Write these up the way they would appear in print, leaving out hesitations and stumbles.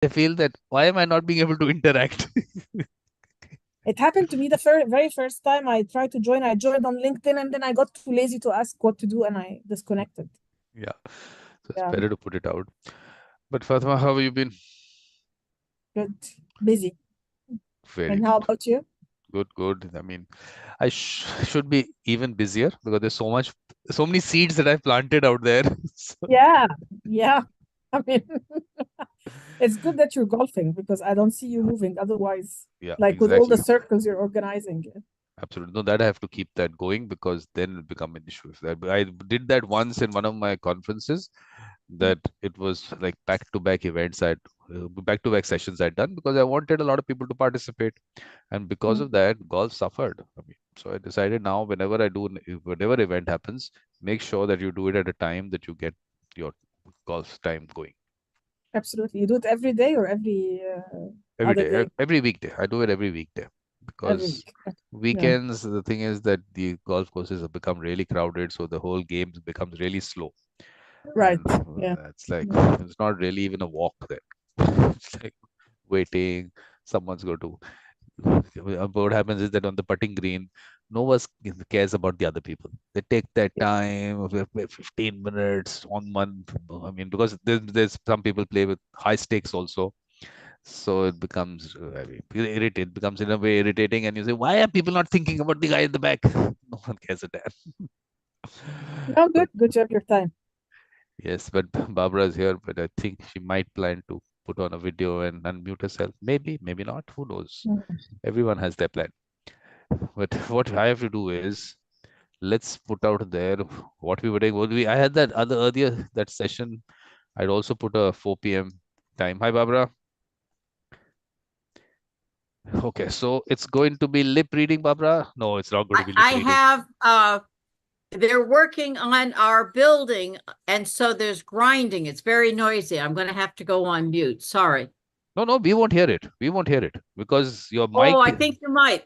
they feel that why am I not being able to interact? It happened to me the very first time I tried to join. I joined on LinkedIn and then I got too lazy to ask what to do and I disconnected. Yeah. So it's Yeah, better to put it out. But Fatima, how have you been? good. Busy. Very And how good. about you? Good, good. I mean, I should be even busier because there's so many seeds that I've planted out there. So, Yeah, yeah. I mean, it's good that you're golfing because I don't see you moving otherwise, yeah, like with all the exactly. circles you're organizing. Absolutely. No, that I have to keep that going because then it'll become an issue. If that I did that once in one of my conferences, that it was like back-to-back events back-to-back sessions I'd done because I wanted a lot of people to participate. And because Mm, of that, golf suffered. I mean, so I decided now whenever whatever event happens, make sure that you do it at a time that you get your golf time going. absolutely. You do it every day or every Every other day, day? every weekday. I do it every weekday Every because week. Yeah, weekends, the thing is that the golf courses have become really crowded, so the whole game becomes really slow. right. And Yeah. it's like, Yeah. it's not really even a walk there. It's like waiting, someone's going to. What happens is that on the putting green, no one cares about the other people. They take their time, 15 minutes on one. I mean, because there's some people play with high stakes also. So it becomes it becomes in a way irritating, and you say, why are people not thinking about the guy in the back? No one cares a damn. Oh, good. But Good job your time. yes, but Barbara is here, but I think she might plan to put on a video and unmute herself. Maybe, maybe not. Who knows? Mm. Everyone has their plan. But what I have to do is let's put out there what we were doing. I had that other earlier that session. I'd also put a 4 p.m. time. Hi, Barbara. Okay, so it's going to be lip reading, Barbara? No, it's not going to be lip I reading. have they're working on our building and so there's grinding. It's very noisy. I'm going to have to go on mute. Sorry. No, no, we won't hear it. We won't hear it because your Oh, mic. I think you might.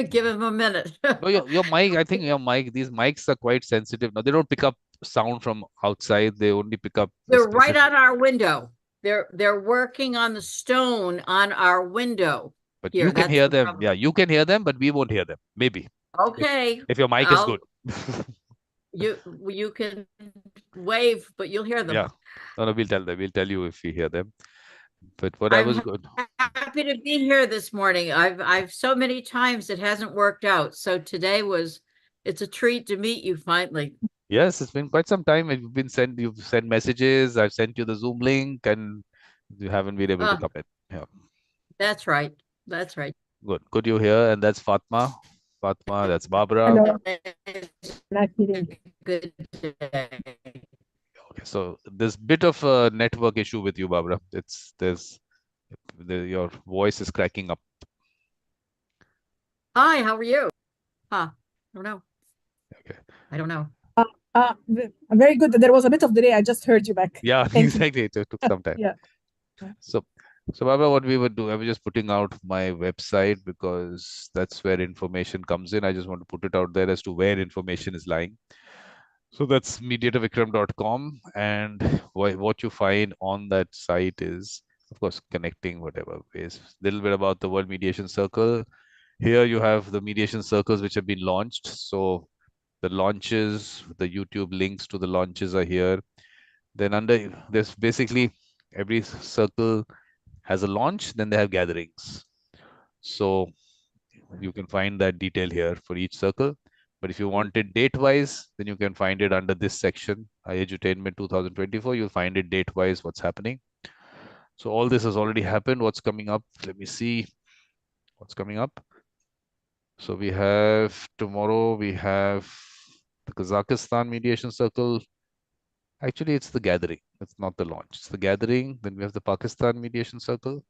Give him a minute. No, your mic. I think your mic. These mics are quite sensitive. Now they don't pick up sound from outside. They only pick up a They're right specific. on our window. They're working on the stone on our window. But you Here, can that's hear the them. problem. Yeah, you can hear them, but we won't hear them. Maybe if Okay. if your mic is good. I'll you can wave, but you'll hear them. Yeah. No, no, we'll tell them. We'll tell you if we hear them. But what I was I'm good. happy to be here this morning. I've so many times it hasn't worked out. So today it's a treat to meet you finally. Yes, it's been quite some time. You've sent messages. I've sent you the Zoom link, and you haven't been able to come in. Yeah. That's right. That's right. Good. Good you're here. And that's Fatma. Fatma, that's Barbara. Hello. Nice meeting you. Good day. Okay, so there's bit of a network issue with you, Barbara. Your voice is cracking up. Hi, how are you? Huh. I don't know. Okay. I don't know. Very good. There was a bit of delay. I just heard you back. Yeah, Thank you. exactly. It took some time. Yeah. So, so Barbara, what we would do, I was just putting out my website because that's where information comes in. I just want to put it out there as to where information is lying. So that's mediatorvikram.com, and what you find on that site is, of course, connecting whatever ways. A little bit about the World Mediation Circle. Here you have the mediation circles which have been launched. So the launches, the YouTube links to the launches are here. Then there's basically every circle has a launch, then they have gatherings. So you can find that detail here for each circle. But if you want it date-wise, then you can find it under this section, Edutainment 2024. You'll find it date-wise, what's happening. So all this has already happened. What's coming up? Let me see what's coming up. So we have tomorrow, we have the Kazakhstan Mediation Circle. Actually, it's the gathering. It's not the launch. It's the gathering. Then we have the Pakistan Mediation Circle.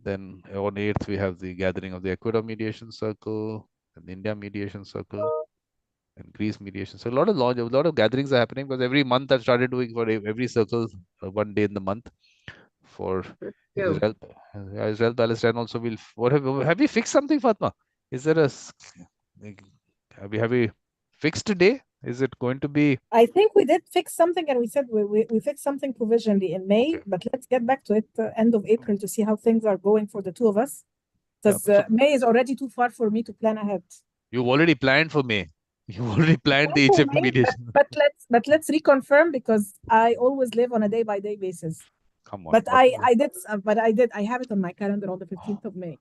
Then on 8th, we have the gathering of the Ecuador Mediation Circle and the India Mediation Circle and Greece Mediation. So a lot of gatherings are happening because every month I've started doing for every circle, one day in the month for Israel. Israel, Palestine also will. Have we fixed something, Fatma? Is there a have we fixed a day? Is it going to be I think we did fix something, and we said we fixed something provisionally in May, okay? but let's get back to it end of April to see how things are going for the two of us. Yeah. Because So May is already too far for me to plan ahead. you've already planned for May. You already planned the For Egypt May, mediation. but let's reconfirm, because I always live on a day-by-day basis. Come on. But What is it? I have it on my calendar on the 15th of May.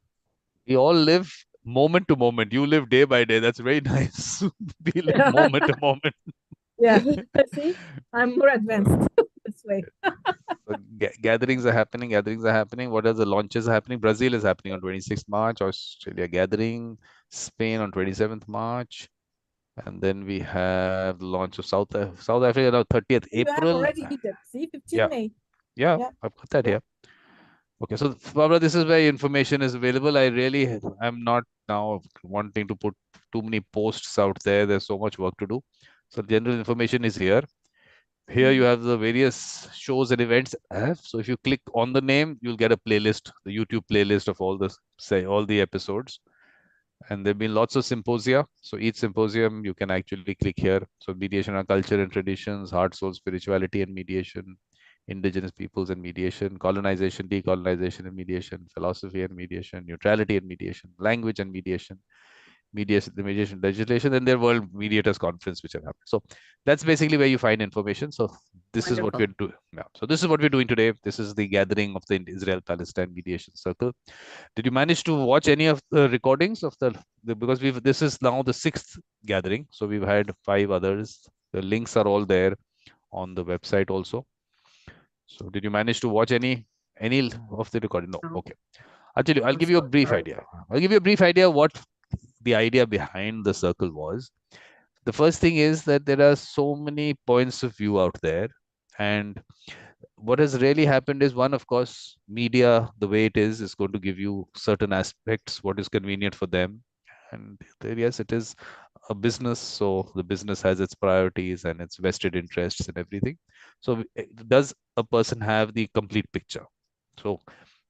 We all live moment to moment. You live day by day. That's very nice. We live moment to moment. Yeah, see, I'm more advanced this way. So gatherings are happening. Gatherings are happening. What are the launches are happening? Brazil is happening on 26th March. Australia gathering. Spain on 27th March. And then we have the launch of South Africa on 30th You have April. already Egypt. See, 15 Yeah, May. yeah, Yeah, I've got that yeah. here. Okay, so Barbara, this is where information is available. I'm not now wanting to put too many posts out there. There's so much work to do. So general information is here. Here you have the various shows and events I have. So if you click on the name, you'll get a playlist, the YouTube playlist of all the episodes. And there've been lots of symposia. So each symposium you can actually click here. So mediation on culture and traditions, heart, soul, spirituality and mediation, indigenous peoples and mediation, colonization, decolonization and mediation, philosophy and mediation, neutrality and mediation, language and mediation, the mediation legislation, and their World Mediators Conference, which have happened. So that's basically where you find information. So this is what we're Wonderful. doing now. So this is what we're doing today. This is the gathering of the Israel-Palestine Mediation Circle. Did you manage to watch any of the recordings of because this is now the sixth gathering. So we've had 5 others. The links are all there on the website also. So did you manage to watch any of the recording? No. No, Okay. I'll I'm give you a so brief sorry. idea. I'll give you a brief idea what the idea behind the circle was. The first thing is that there are so many points of view out there, and what has really happened is, one, of course, media, the way it is going to give you certain aspects, what is convenient for them. And there, yes, it is a business. So the business has its priorities and its vested interests and everything. So does a person have the complete picture? So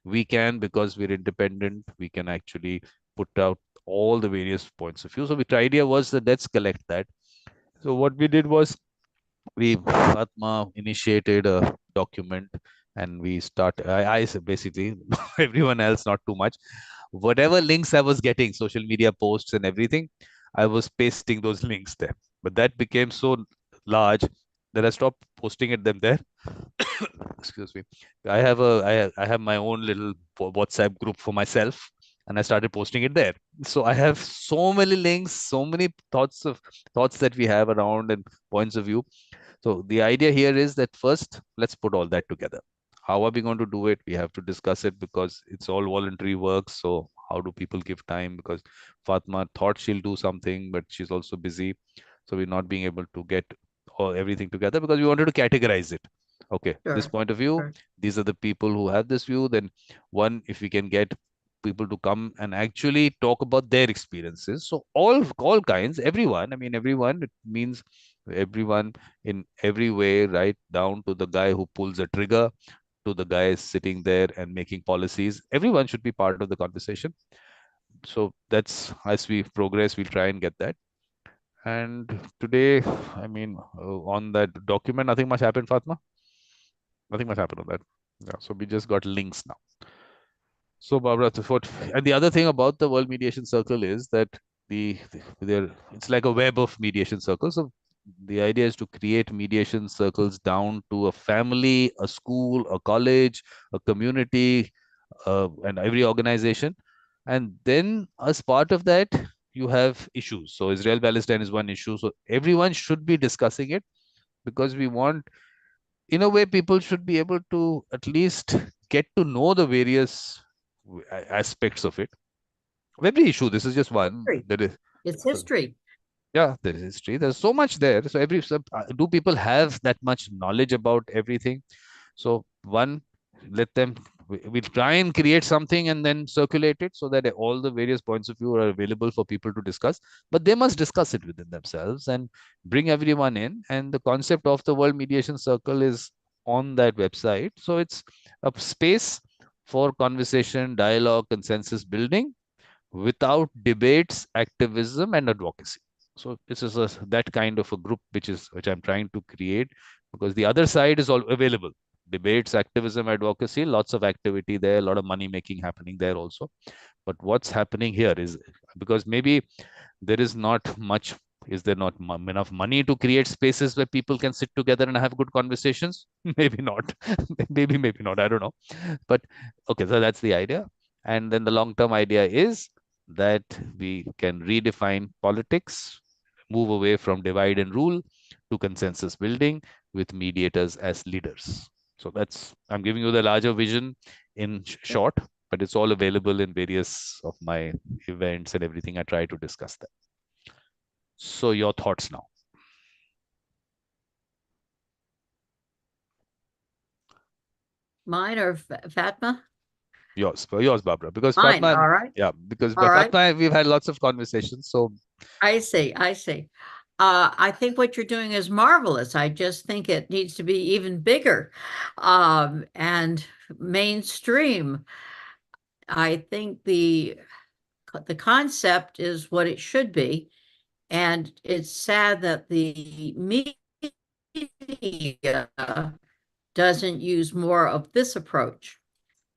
we can, because we're independent, we can actually put out all the various points of view. So the idea was that let's collect that. So what we did was, Fatma initiated a document, and I said basically everyone else, not too much. Whatever links I was getting, social media posts and everything, I was pasting those links there. But that became so large that I stopped posting them there. Excuse me. I have my own little WhatsApp group for myself, and I started posting it there. So I have so many links, so many thoughts that we have around and points of view. So the idea here is that first, let's put all that together. How are we going to do it? We have to discuss it because it's all voluntary work. So how do people give time? Because Fatma thought she'll do something, but she's also busy. So we're not being able to get everything together because we wanted to categorize it. Okay, this Sure. point of view, Sure. these are the people who have this view. Then one, if we can get people to come and actually talk about their experiences. So all kinds, everyone, I mean, everyone, it means everyone in every way, right down to the guy who pulls a trigger, to the guy sitting there and making policies. Everyone should be part of the conversation. So that's, as we progress, we'll try and get that. And today, I mean, on that document, nothing much happened, Fatma. Nothing much happened on that. Yeah, so we just got links now. So Barbara, and the other thing about the World Mediation Circle is that it's like a web of mediation circles. So the idea is to create mediation circles down to a family, a school, a college, a community, and every organization. And then as part of that, you have issues. So Israel-Palestine is one issue. So everyone should be discussing it, because we want, in a way, people should be able to at least get to know the various aspects of it. Every issue, this is just one. History. There is, It's so history. yeah, there is history. There's so much there. So do people have that much knowledge about everything? So one, let them. We'll try and create something and then circulate it so that all the various points of view are available for people to discuss. But they must discuss it within themselves and bring everyone in. And the concept of the World Mediation Circle is on that website. So it's a space for conversation, dialogue, consensus building without debates, activism, and advocacy. So this is that kind of a group which I'm trying to create, because the other side is all available. Debates, activism, advocacy, lots of activity there, a lot of money making happening there also. But what's happening here is, because maybe there is not much, is there not enough money to create spaces where people can sit together and have good conversations? Maybe not. Maybe not. I don't know. But okay, so that's the idea. And then the long-term idea is that we can redefine politics, move away from divide and rule to consensus building with mediators as leaders. So I'm giving you the larger vision in short, but it's all available in various of my events and everything. I try to discuss that. So your thoughts now. Mine or Fatma? Yours, Barbara. Because Mine. Fatma, All right. yeah, because All right. Fatma, we've had lots of conversations. So I see. I see. I think what you're doing is marvelous. I just think it needs to be even bigger, and mainstream. I think the concept is what it should be, and it's sad that the media doesn't use more of this approach,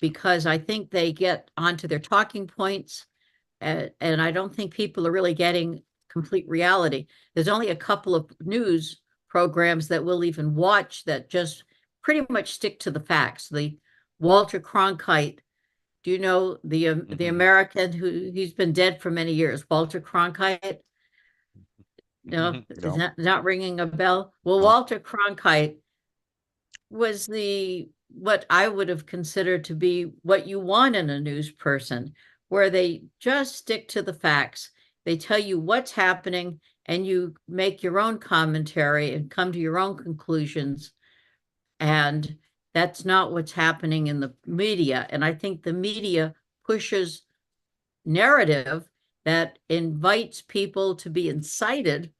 because I think they get onto their talking points, and I don't think people are really getting complete reality. There's only a couple of news programs that we'll even watch that just pretty much stick to the facts. The Walter Cronkite, do you know the American he's been dead for many years, Walter Cronkite? No, is no. not ringing a bell. Well, Walter Cronkite was what I would have considered to be what you want in a news person, where they just stick to the facts. They tell you what's happening, and you make your own commentary and come to your own conclusions. And that's not what's happening in the media. And I think the media pushes narrative that invites people to be incited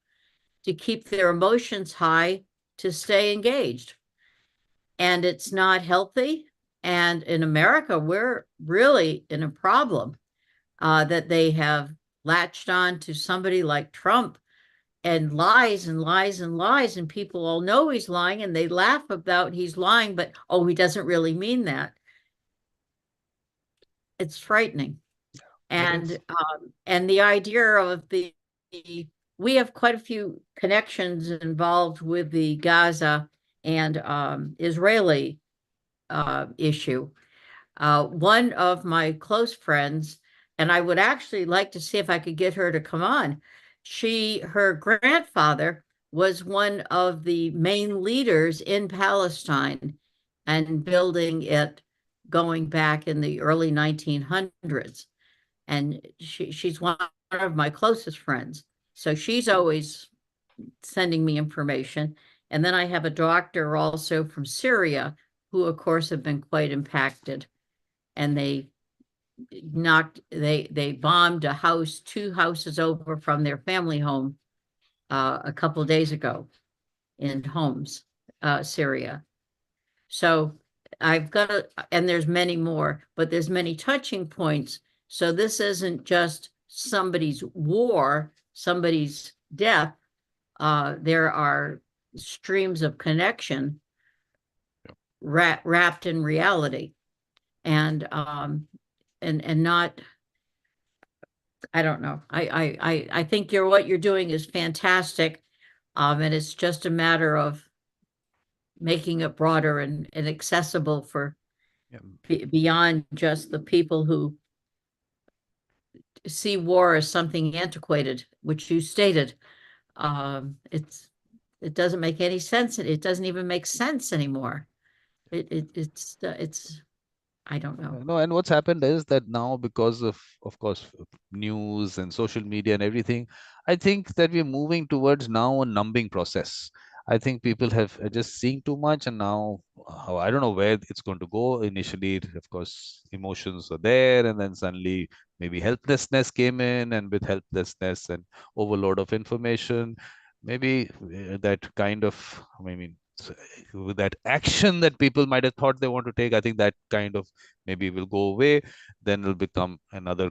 to keep their emotions high, to stay engaged. And it's not healthy. And in America, we're really in a problem, that they have latched on to somebody like Trump and lies and lies and lies, and people all know he's lying, and they laugh about he's lying, but oh, he doesn't really mean that. It's frightening. And the idea of we have quite a few connections involved with the Gaza and Israeli issue. One of my close friends, and I would actually like to see if I could get her to come on. Her grandfather was one of the main leaders in Palestine and building it, going back in the early 1900s. And she's one of my closest friends. So she's always sending me information. And then I have a doctor also from Syria, who of course have been quite impacted. And they bombed a house, 2 houses over from their family home, a couple of days ago in Homs, Syria. So and there's many more, but there's many touching points. So this isn't just somebody's war, somebody's death. There are streams of connection wrapped in reality, and not, I don't know. I think what you're doing is fantastic, and it's just a matter of making it broader and accessible for beyond just the people who see war as something antiquated, which you stated. It doesn't make any sense. It doesn't even make sense anymore. It's I don't know. No, and what's happened is that now, because of course, news and social media and everything, I think that we're moving towards now a numbing process. I think people are just seeing too much, and now I don't know where it's going to go. Initially, of course, emotions are there, and then suddenly maybe helplessness came in, and with helplessness and overload of information, maybe that kind of, I mean, with that action that people might have thought they want to take, I think that kind of maybe will go away. Then it'll become another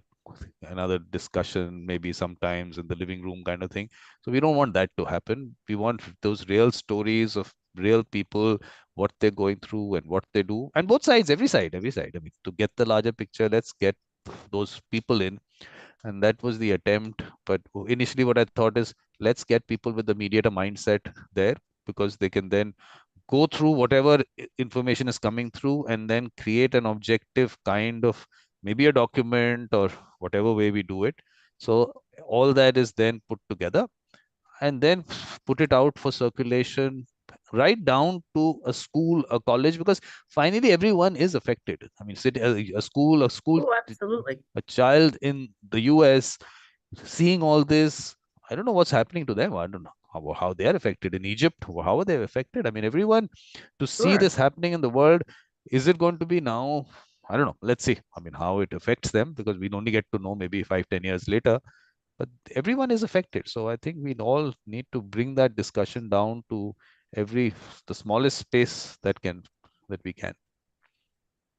another discussion, maybe sometimes in the living room kind of thing. So we don't want that to happen. We want those real stories of real people, what they're going through and what they do, and both sides, every side, every side. I mean, to get the larger picture, let's get those people in. And that was the attempt. But initially, what I thought is, let's get people with the mediator mindset there, because they can then go through whatever information is coming through and then create an objective kind of, maybe a document or whatever way we do it. So all that is then put together and then put it out for circulation, right down to a school, a college, because finally everyone is affected. I mean, a school, Oh, absolutely. a child in the US seeing all this, I don't know what's happening to them. I don't know how they are affected in Egypt. How are they affected? I mean, everyone, to see Sure. this happening in the world, is it going to be now? I don't know. Let's see. I mean, how it affects them, because we only get to know maybe 5, 10 years later. But everyone is affected. So I think we all need to bring that discussion down to the smallest space that we can.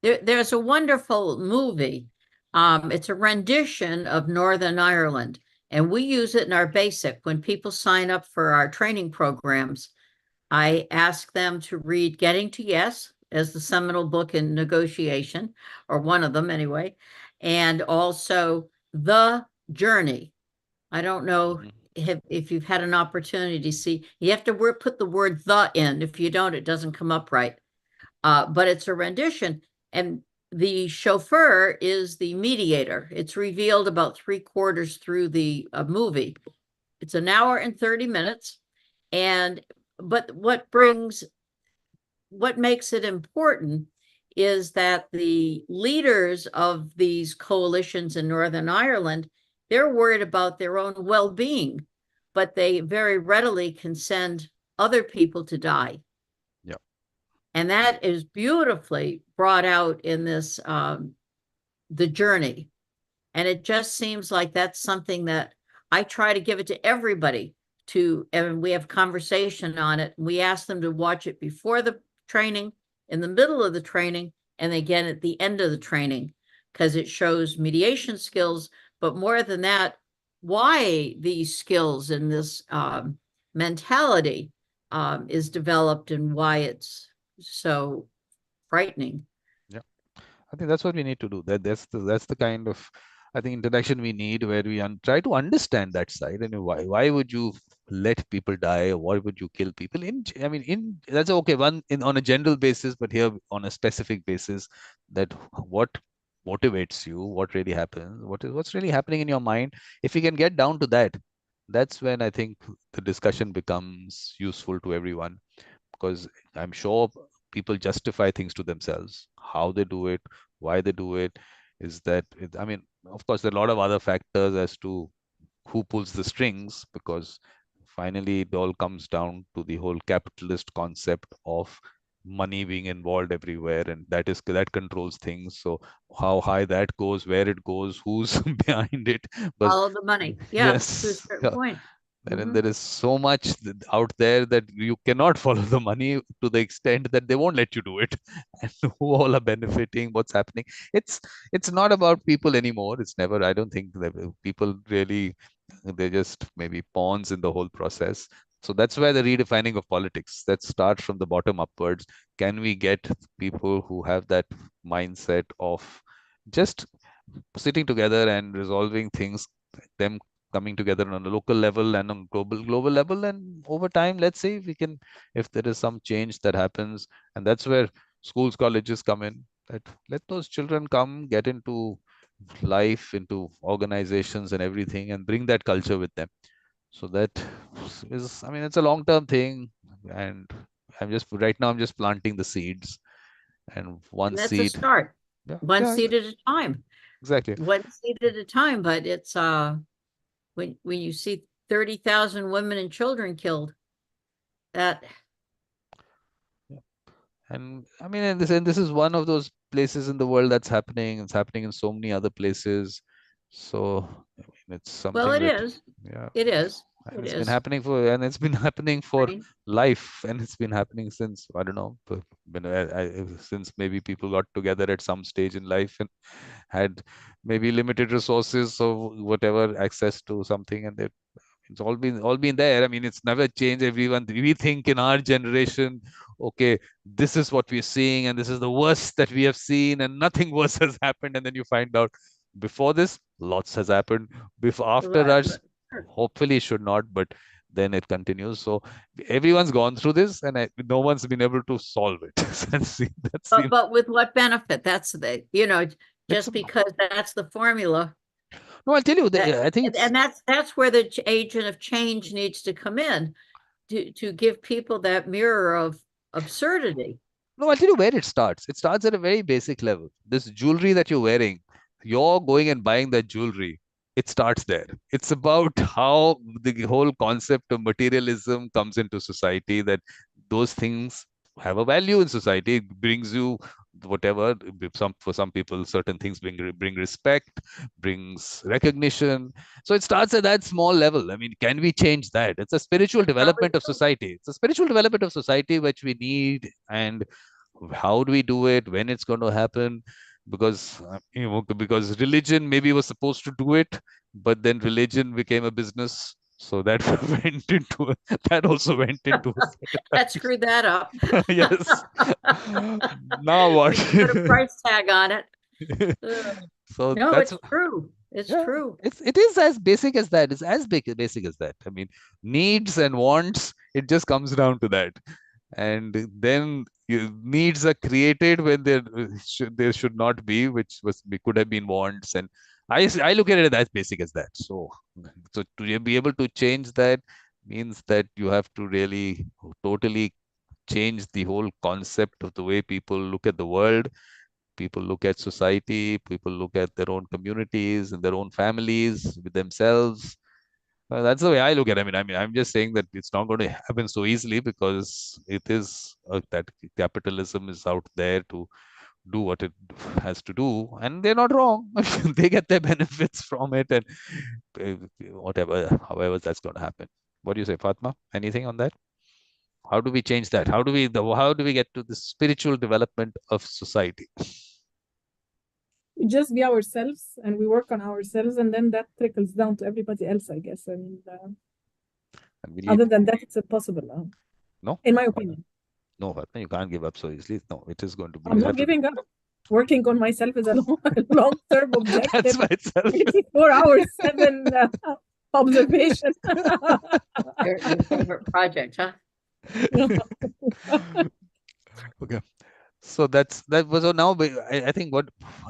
There's a wonderful movie. It's a rendition of Northern Ireland, and we use it in our basic. When people sign up for our training programs, I ask them to read Getting to Yes as the seminal book in negotiation, or one of them anyway, and also The Journey. I don't know Mhm. if you've had an opportunity to see, you have to put the word the in. If you don't, it doesn't come up right. But it's a rendition, and the chauffeur is the mediator. It's revealed about 3/4 through the movie. It's an hour and 30 minutes. But what makes it important is that the leaders of these coalitions in Northern Ireland, they're worried about their own well-being, but they very readily can send other people to die. Yeah. And that is beautifully brought out in this The Journey. And it just seems like that's something that I try to give it to everybody and we have conversation on it. We ask them to watch it before the training, in the middle of the training, and again at the end of the training, because it shows mediation skills, but more than that, why these skills and this mentality is developed and why it's so frightening. Yeah. I think that's what we need to do. That's the kind of, I think, interaction we need, where we try to understand that side. And why would you let people die, or why would you kill people? I mean, that's okay, on a general basis, but here on a specific basis, that what motivates you, what really happens, what's really happening in your mind. If we can get down to that, that's when I think the discussion becomes useful to everyone, because I'm sure people justify things to themselves, how they do it, why they do it. I mean, of course, there are a lot of other factors as to who pulls the strings, because finally it all comes down to the whole capitalist concept of money being involved everywhere, and that controls things. So how high that goes, where it goes, who's behind it, because Follow the money. Yeah, to a yes, certain point. and there is so much out there that you cannot follow the money to the extent that they won't let you do it. And who all are benefiting, what's happening. It's not about people anymore. It's never, I don't think that people really, they're just maybe pawns in the whole process. So that's where the redefining of politics, that starts from the bottom upwards. Can we get people who have that mindset of just sitting together and resolving things, them coming together on a local level and on global level, and over time, let's say, we can, if there is some change that happens, and that's where schools, colleges come in, that let those children come, get into life, into organizations and everything, and bring that culture with them. So that is, I mean, it's a long-term thing, and I'm just planting the seeds, and one And that's a seed. start, Yeah, one yeah, seed at a time, exactly. one seed at a time. But it's when you see 30,000 women and children killed, that And I mean, and this is one of those places in the world that's happening. It's happening in so many other places. So I mean, it's well, something it that, is. yeah, It is. And It it's been is. happening for Right. life, and it's been happening since, I don't know, since maybe people got together at some stage in life and had maybe limited resources or whatever access to something, and it's all been there. I mean, it's never changed. Everyone, we think in our generation, okay, this is what we're seeing, and this is the worst that we have seen, and nothing worse has happened. And then you find out before this, lots has happened. Before, after Right. us, hopefully should not, but then it continues. So everyone's gone through this, and no one's been able to solve it. That's But with what benefit? That's it's just because that's the formula. no. I'll tell you. I think it's And that's where the agent of change needs to come in to give people that mirror of absurdity. No, I'll tell you where it starts. It starts at a very basic level. This jewelry that you're wearing, you're going and buying that jewelry. It starts there. It's about how the whole concept of materialism comes into society, that those things have a value in society. It brings you whatever. For some people, certain things bring respect, brings recognition. So it starts at that small level. I mean, can we change that? It's a spiritual development of society. It's a spiritual development of society which we need. And how do we do it, when it's going to happen? Because because religion maybe was supposed to do it, but then religion became a business, so that that also went into a certain That screwed that up. yes. Now what? Put a price tag on it. So No, that's it's true. It's yeah, true. it is as basic as that. It's as basic as that. I mean, needs and wants, it just comes down to that. And then needs are created when there should not be, which could have been wants. And I look at it as basic as that. So to be able to change that means that you have to really totally change the whole concept of the way people look at the world, people look at society, people look at their own communities and their own families with themselves. That's the way I look at it. I mean, I'm just saying that it's not going to happen so easily, because it is that capitalism is out there to do what it has to do, and they're not wrong. They get their benefits from it, and whatever, however, that's going to happen. What do you say, Fatma? Anything on that? How do we change that? How do we get to the spiritual development of society? We just be ourselves and we work on ourselves, and then that trickles down to everybody else, I guess. I mean, other than that, it's impossible. No, in my opinion. No, Fatma, you can't give up so easily. No, it is going to be. I'm not giving up. Working on myself is a long-term objective. That's by itself. 24 hours, 7 observation. Your favorite project, huh? Okay. So that was. So now I think what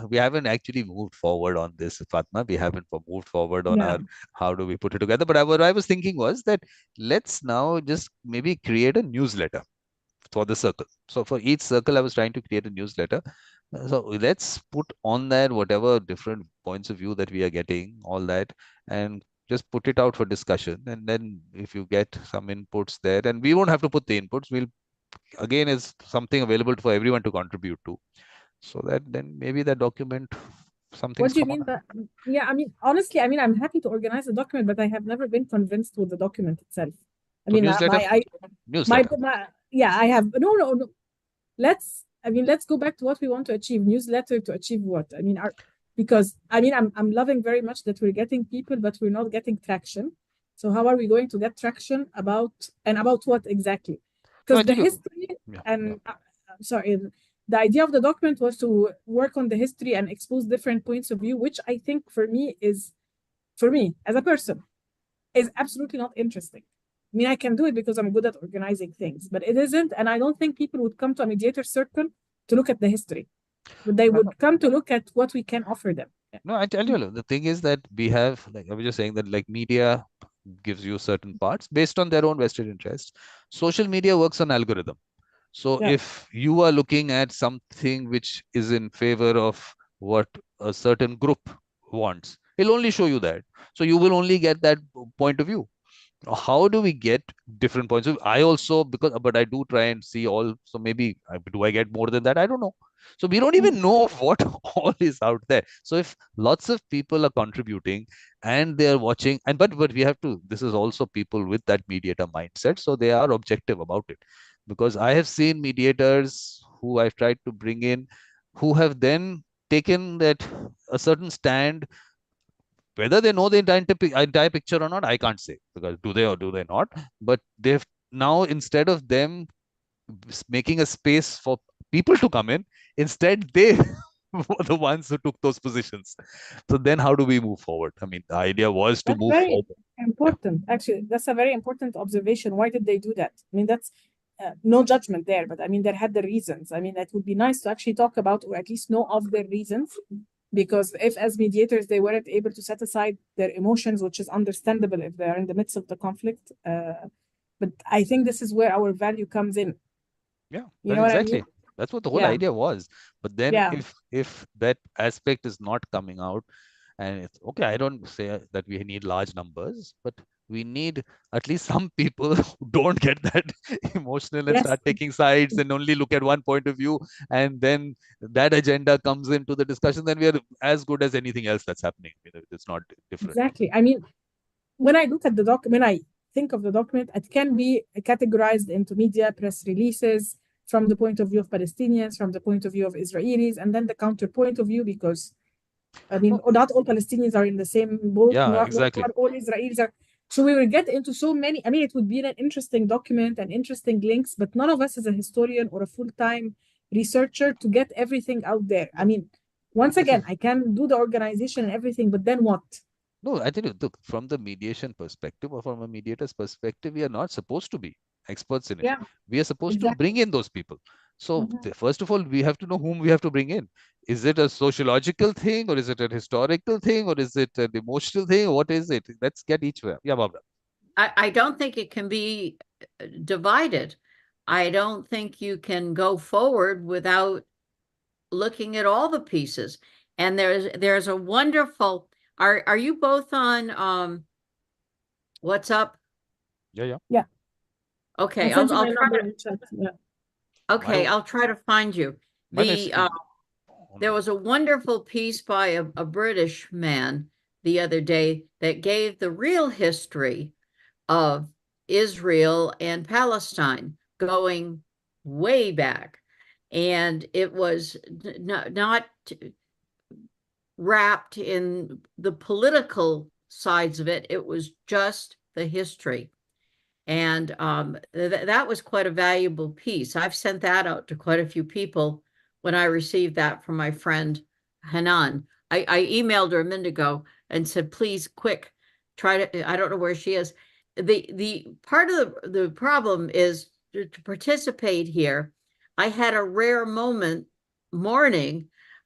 we haven't actually moved forward on this, Fatma. We haven't moved forward on our how do we put it together. But what I was thinking was that let's now just maybe create a newsletter for the circle. So for each circle, I was trying to create a newsletter. So let's put on that whatever different points of view that we are getting, all that, and just put it out for discussion. And then if you get some inputs there, and we won't have to put the inputs, we'll again is something available for everyone to contribute to. So that then maybe the document, something's What do you mean that? Yeah, I mean, honestly, I mean, I'm happy to organize a document, but I have never been convinced with the document itself. I mean, newsletter. Yeah, I have. No. Let's go back to what we want to achieve. Newsletter to achieve what? I mean, because I mean, I'm loving very much that we're getting people, but we're not getting traction. So how are we going to get traction about what exactly? Because the history sorry, the idea of the document was to work on the history and expose different points of view, which I think for me as a person is absolutely not interesting. I mean, I can do it because I'm good at organizing things, but it isn't. And I don't think people would come to a mediator circle to look at the history, but they would come to look at what we can offer them. No, I tell you, the thing is that we have, like I was just saying, that like media gives you certain parts based on their own vested interests. Social media works on algorithm. So if you are looking at something which is in favor of what a certain group wants, it'll only show you that. So you will only get that point of view. How do we get different points of view? I also, but I do try and see all. So maybe do I get more than that? I don't know. So we don't even know what all is out there. So if lots of people are contributing and they're watching, and but we have to, this is also people with that mediator mindset, so they are objective about it. Because I have seen mediators who I've tried to bring in, who have then taken that a certain stand. Whether they know the entire picture or not, I can't say, because do they or do they not? But they've now, instead of them making a space for people to come in, instead they were the ones who took those positions. So then how do we move forward? I mean, the idea was to That's move very forward. Yeah. important. Actually, that's a very important observation. Why did they do that? I mean, that's no judgment there, but I mean, they had the reasons. I mean, it would be nice to actually talk about, or at least know of their reasons, because if as mediators they weren't able to set aside their emotions, which is understandable if they are in the midst of the conflict. But I think this is where our value comes in. Yeah, You know what I mean? exactly. That's what the whole Yeah. idea was. But then Yeah. if that aspect is not coming out, and it's okay, I don't say that we need large numbers, but we need at least some people who don't get that emotional and Yes. start taking sides and only look at one point of view, and then that agenda comes into the discussion, then we are as good as anything else that's happening. It's not different. Exactly. I mean, when I look at the document, I think of the document, it can be categorized into media, press releases, from the point of view of Palestinians, from the point of view of Israelis, and then the counterpoint of view, because I mean, not all Palestinians are in the same boat. Yeah, Not exactly. all Israelis are. So we will get into so many. I mean, it would be an interesting document and interesting links, but none of us is a historian or a full-time researcher to get everything out there. I mean, once again, I can do the organization and everything, but then what? No, I think, look, from the mediation perspective or from a mediator's perspective, we are not supposed to be experts in it. Yeah, We are supposed to exactly. bring in those people. So first of all, we have to know whom we have to bring in. Is it a sociological thing, or is it a historical thing, or is it an emotional thing? What is it? Let's get each one. Yeah, Barbara. I don't think it can be divided. I don't think you can go forward without looking at all the pieces. And there's a wonderful, are you both on what's up? Yeah. Okay, I'll send you I'll my try number to, in chat. Yeah. okay, I'll try to find you. My message. There was a wonderful piece by a British man the other day that gave the real history of Israel and Palestine going way back. And it was not wrapped in the political sides of it. It was just the history. And that was quite a valuable piece. I've sent that out to quite a few people when I received that from my friend Hanan. I emailed her a minute ago and said, please, quick, try to, I don't know where she is. The part of the problem is to participate here. I had a rare morning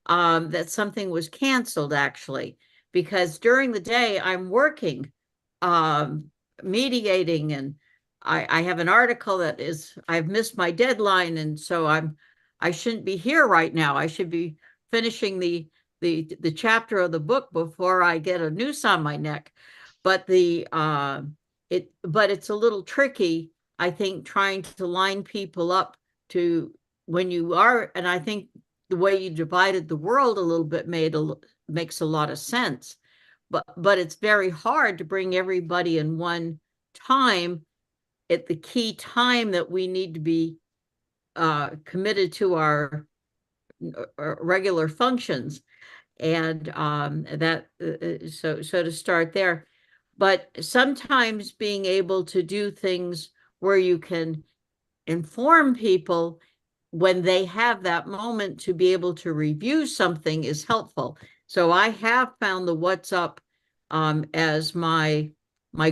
that something was canceled, actually, because during the day I'm working, mediating, and I have an article that is, I've missed my deadline, and so I shouldn't be here right now. I should be finishing the chapter of the book before I get a noose on my neck. But but it's a little tricky, I think, trying to line people up to when you are, and I think the way you divided the world a little bit makes a lot of sense. But it's very hard to bring everybody in one time at the key time that we need to be committed to our regular functions. And so to start there. But sometimes being able to do things where you can inform people when they have that moment to be able to review something is helpful. So I have found the What's Up as my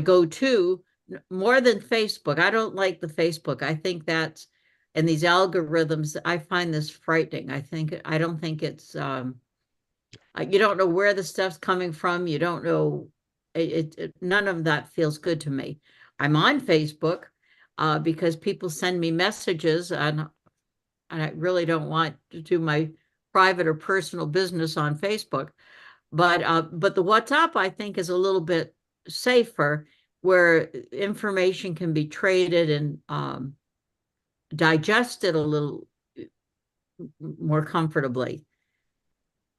go-to more than Facebook. I don't like the Facebook. I think that's, and these algorithms, I find this frightening. I don't think it's you don't know where the stuff's coming from. You don't know none of that feels good to me. I'm on Facebook because people send me messages, and I really don't want to do my private or personal business on Facebook. But the WhatsApp, I think, is a little bit safer, where information can be traded and digested a little more comfortably.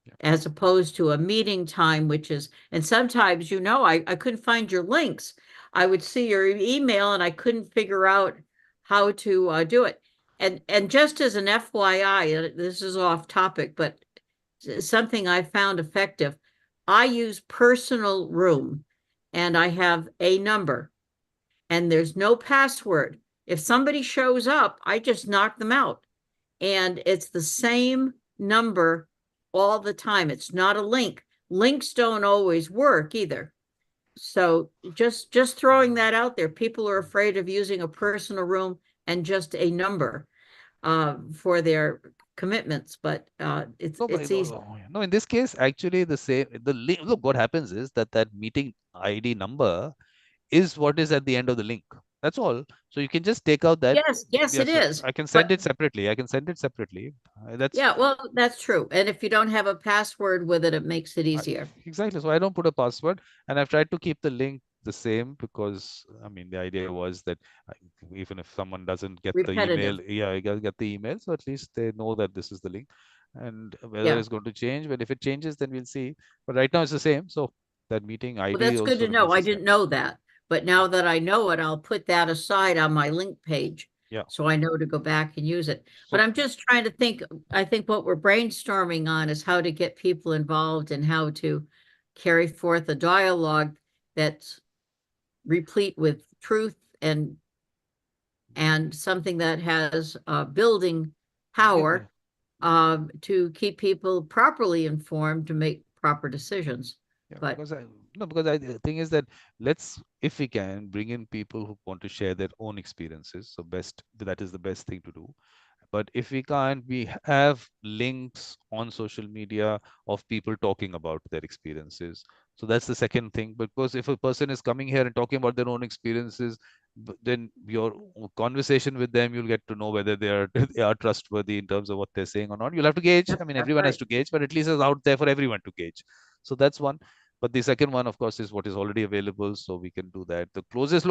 Yeah. As opposed to a meeting time, which is, and sometimes, I couldn't find your links. I would see your email and I couldn't figure out how to do it. And just as an FYI, this is off topic, but something I found effective. I use personal room and I have a number and there's no password. If somebody shows up, I just knock them out. And it's the same number all the time. It's not a link. Links don't always work either. So just throwing that out there. People are afraid of using a personal room and just a number for their commitments, but it's easy. No, in this case, actually, the link. Look, what happens is that meeting ID number is what is at the end of the link. That's all. So you can just take out that. Yes, it Yes, is. I can send But it separately. I can send it separately. That's yeah, well, that's true. And if you don't have a password with it, it makes it easier. exactly. So I don't put a password, and I've tried to keep the link the same because I mean the idea was that even if someone doesn't get the email, Repetitive. yeah, I get the email, so at least they know that this is the link, and whether Yeah. it's going to change. But if it changes, then we'll see. But right now it's the same. So that meeting Well, ID that's good also to know. remains I the same. didn't know that. But now that I know it, I'll put that aside on my link page Yeah. so I know to go back and use it. But So I'm just trying to think. I think what we're brainstorming on is how to get people involved and how to carry forth a dialogue that's replete with truth and something that has building power to keep people properly informed to make proper decisions. yeah, But because the thing is that if we can bring in people who want to share their own experiences, so that is the best thing to do. But if we can't, we have links on social media of people talking about their experiences. So that's the second thing. Because if a person is coming here and talking about their own experiences, then your conversation with them, you'll get to know whether they are they are trustworthy in terms of what they're saying or not. You'll have to gauge. I mean, that's everyone has right. to gauge, but at least it's out there for everyone to gauge. So that's one. But the second one, of course, is what is already available. So we can do that. The closest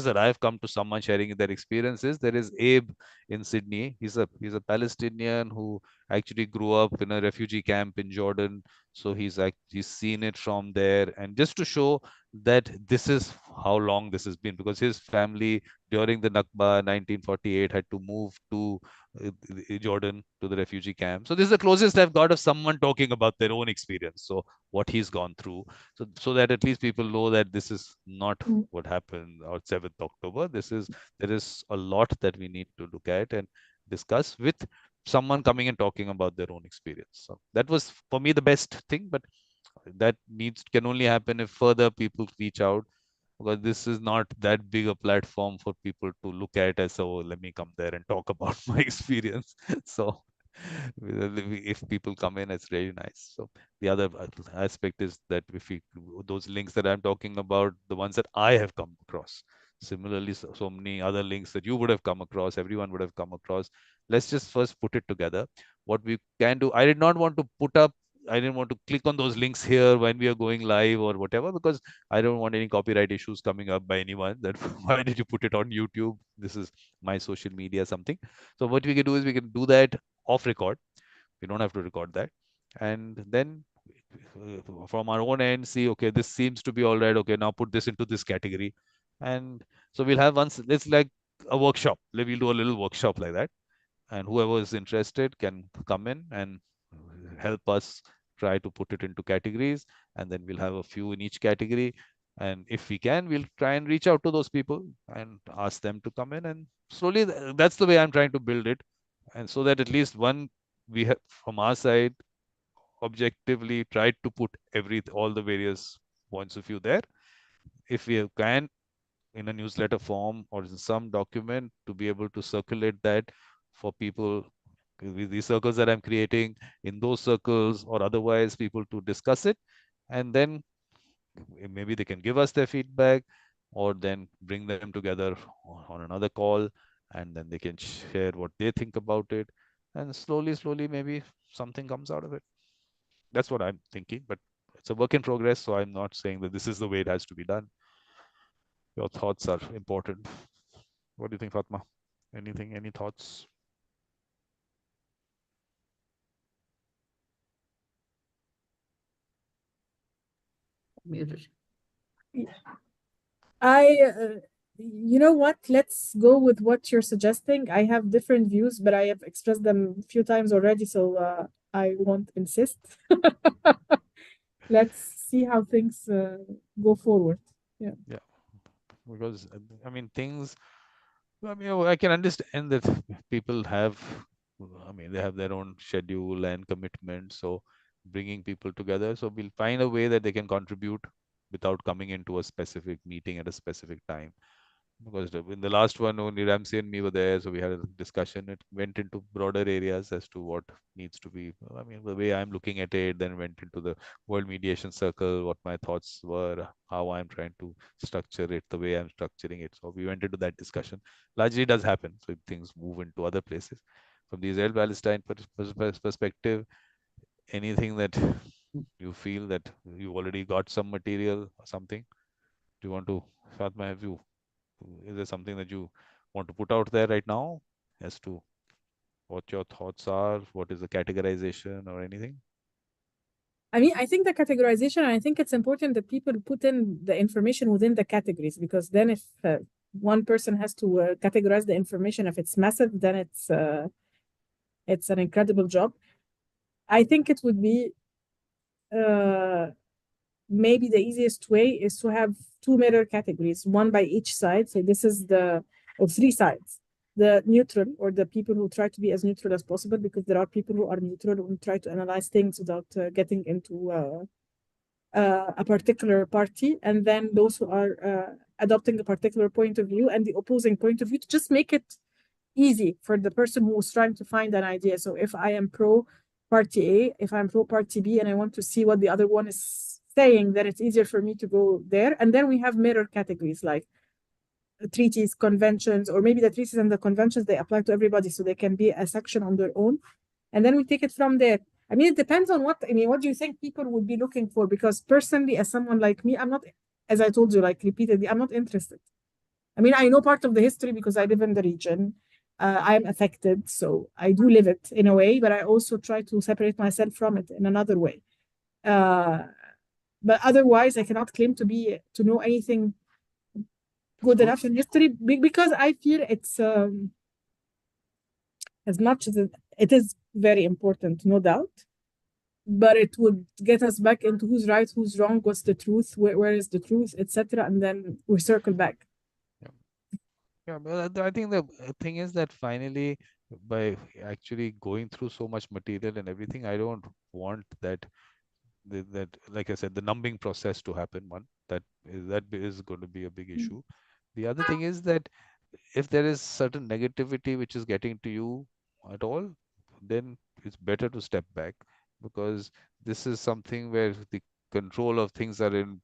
that I've come to someone sharing their experiences, there is Abe in Sydney. He's a Palestinian who actually grew up in a refugee camp in Jordan. So he's seen it from there, and just to show that this is how long this has been, because his family during the Nakba 1948 had to move to Jordan to the refugee camp. So this is the closest I've got of someone talking about their own experience. So what he's gone through, so that at least people know that this is not what happened on 7th October. There is a lot that we need to look at and discuss with someone coming and talking about their own experience. So that was for me the best thing, but that can only happen if further people reach out, because this is not that big a platform for people to look at as, oh, let me come there and talk about my experience. So if people come in, it's really nice. So the other aspect is that if we those links that I'm talking about, the ones that I have come across, similarly, so many other links that you would have come across, everyone would have come across. Let's just first put it together. What we can do, I didn't want to click on those links here when we are going live or whatever, because I don't want any copyright issues coming up by anyone. That why did you put it on YouTube? This is my social media something. So what we can do is we can do that off record. We don't have to record that, and then from our own end see, okay, this seems to be all right. Okay, now put this into this category, and so we'll have once it's like a workshop. We'll do a little workshop like that, and whoever is interested can come in and help us try to put it into categories, and then we'll have a few in each category, and if we can, we'll try and reach out to those people and ask them to come in, and slowly that's the way I'm trying to build it. And so that at least one, we have from our side objectively tried to put all the various points of view there. If we can, in a newsletter form or in some document, to be able to circulate that for people with the circles that I'm creating, in those circles or otherwise, people to discuss it, and then maybe they can give us their feedback, or then bring them together on another call, and then they can share what they think about it, and slowly maybe something comes out of it. That's what I'm thinking, but it's a work in progress, so I'm not saying that this is the way it has to be done. Your thoughts are important. What do you think, Fatma? Any thoughts? muted. You know what? Let's go with what you're suggesting. I have different views, but I have expressed them a few times already, so I won't insist. Let's see how things go forward. Yeah. Because I mean things. I mean, I can understand that people have. I mean, they have their own schedule and commitment. So bringing people together. So we'll find a way that they can contribute without coming into a specific meeting at a specific time. Because in the last one, only Ramsey and me were there, so we had a discussion. It went into broader areas as to what needs to be. I mean, the way I'm looking at it, then went into the World Mediation Circle, what my thoughts were, how I'm trying to structure it, the way I'm structuring it. So we went into that discussion. Largely, it does happen. So things move into other places. From the Israel-Palestine perspective, anything that you feel that you already got some material or something, do you want to, Fatma, have you? Is there something that you want to put out there right now as to what your thoughts are? What is the categorization or anything? I mean, I think the categorization, and I think it's important that people put in the information within the categories, because then if one person has to categorize the information, if it's massive, then it's an incredible job. I think it would be maybe the easiest way is to have two mirror categories, one by each side. So this is or three sides. The neutral, or the people who try to be as neutral as possible, because there are people who are neutral who try to analyze things without getting into a particular party, and then those who are adopting a particular point of view and the opposing point of view, to just make it easy for the person who is trying to find an idea. So if I am pro party A, if I'm pro party B, and I want to see what the other one is saying, then it's easier for me to go there. And then we have mirror categories like treaties, conventions, or maybe the treaties and the conventions, they apply to everybody, so they can be a section on their own. And then we take it from there. I mean, it depends on what do you think people would be looking for? Because personally, as someone like me, I'm not, as I told you, like repeatedly, I'm not interested. I mean, I know part of the history because I live in the region. I'm affected, so I do live it in a way, but I also try to separate myself from it in another way. But otherwise, I cannot claim to know anything good enough in history, because I feel it's as much as it is very important, no doubt, but it would get us back into who's right, who's wrong, what's the truth, where is the truth, etc., and then we circle back. Yeah, but I think the thing is that finally, by actually going through so much material and everything, I don't want that like I said, the numbing process to happen. One that is going to be a big issue. The other thing is that if there is certain negativity which is getting to you at all, then it's better to step back, because this is something where the control of things are in,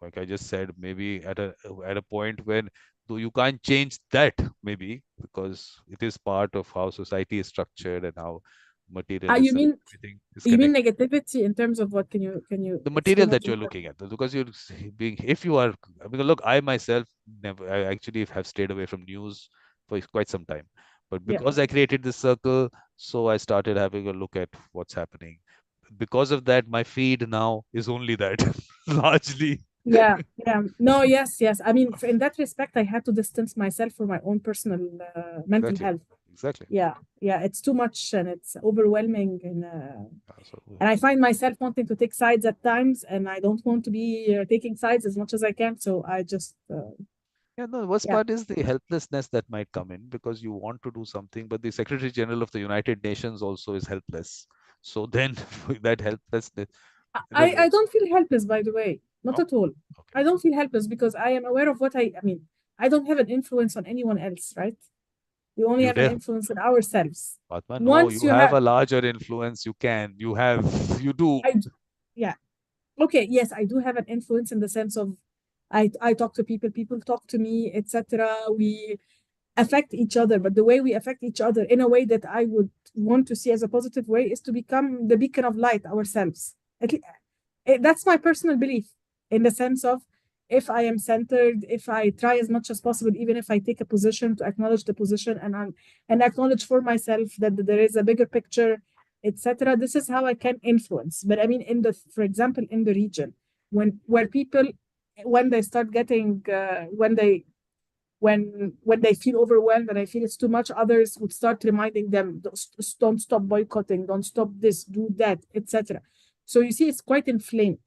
like I just said, maybe at a point when though you can't change that, maybe because it is part of how society is structured and how materialism everything is you mean connected. negativity in terms of what? Can you The material that you're looking at, because you're being, if you are, I mean, look, I myself I actually have stayed away from news for quite some time, but because I created this circle, so I started having a look at what's happening. Because of that, my feed now is only that largely. No, yes. I mean, in that respect, I had to distance myself from my own personal mental health. Exactly. Yeah, it's too much and it's overwhelming, and I find myself wanting to take sides at times, and I don't want to be taking sides as much as I can. So I just yeah, no, the worst part is the helplessness that might come in, because you want to do something, but the Secretary General of the United Nations also is helpless. So then that helplessness. I don't feel helpless, by the way. Not at all. Okay. I don't feel helpless because I am aware of what I mean, I don't have an influence on anyone else, right? We only have an influence on ourselves. Fatma, no, you have a larger influence. You do. Okay, yes, I do have an influence in the sense of I talk to people, people talk to me, etc. We affect each other, but the way we affect each other in a way that I would want to see as a positive way is to become the beacon of light ourselves. That's my personal belief, in the sense of, if I am centered, if I try as much as possible, even if I take a position, to acknowledge the position and acknowledge for myself that there is a bigger picture, etc. This is how I can influence. But I mean, for example, in the region, when people, when they start getting when they feel overwhelmed and I feel it's too much, others would start reminding them, don't stop boycotting, don't stop this, do that, etc. So you see, it's quite inflamed.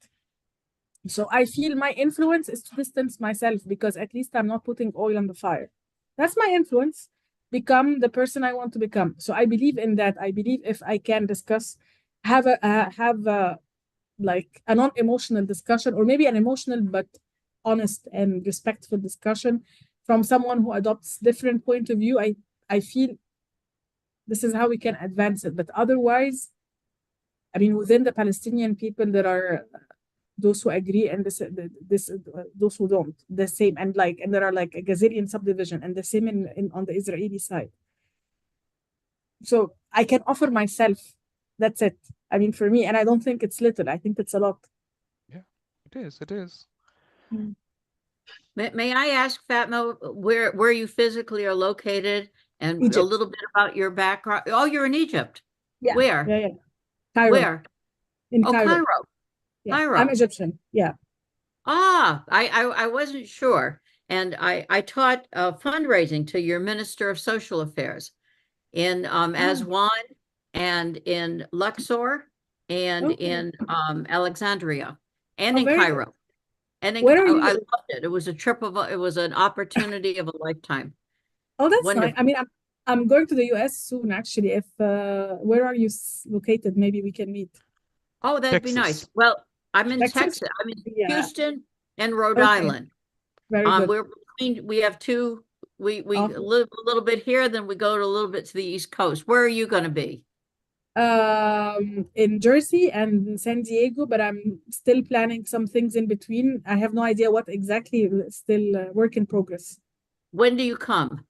So I feel my influence is to distance myself, because at least I'm not putting oil on the fire. That's my influence. Become the person I want to become. So I believe in that. I believe if I can discuss, have a like a non-emotional discussion, or maybe an emotional but honest and respectful discussion from someone who adopts different point of view, I feel this is how we can advance it. But otherwise, I mean, within the Palestinian people, there are those who agree and those who don't, the same, and there are like a gazillion subdivision, and the same in on the Israeli side. So I can offer myself. That's it. I mean, for me, and I don't think it's little. I think it's a lot. Yeah, it is. It is. May I ask, Fatma, where you physically are located, and Egypt. a little bit about your background? Oh, you're in Egypt. Yeah. Where? Yeah. Cairo. Where? In Oh, Cairo. Cairo. Yeah. Cairo. I'm Egyptian. Yeah. Ah, I wasn't sure. And I taught fundraising to your Minister of Social Affairs in Aswan, and in Luxor, and in Alexandria, and in Cairo. Good. And Where are you? I loved it. It was it was an opportunity of a lifetime. Oh, that's Wonderful. nice. I mean, I'm going to the US soon, actually. If where are you located? Maybe we can meet. Oh, that'd be nice. Texas. Well, I'm in Texas? Texas. I'm in Yeah. Houston and Rhode Okay. Island. Very good. We're between, we have two, we Awesome. live a little bit here, then we go to a little bit to the East Coast. Where are you going to be? In Jersey and San Diego, but I'm still planning some things in between. I have no idea what exactly, still work in progress. When do you come?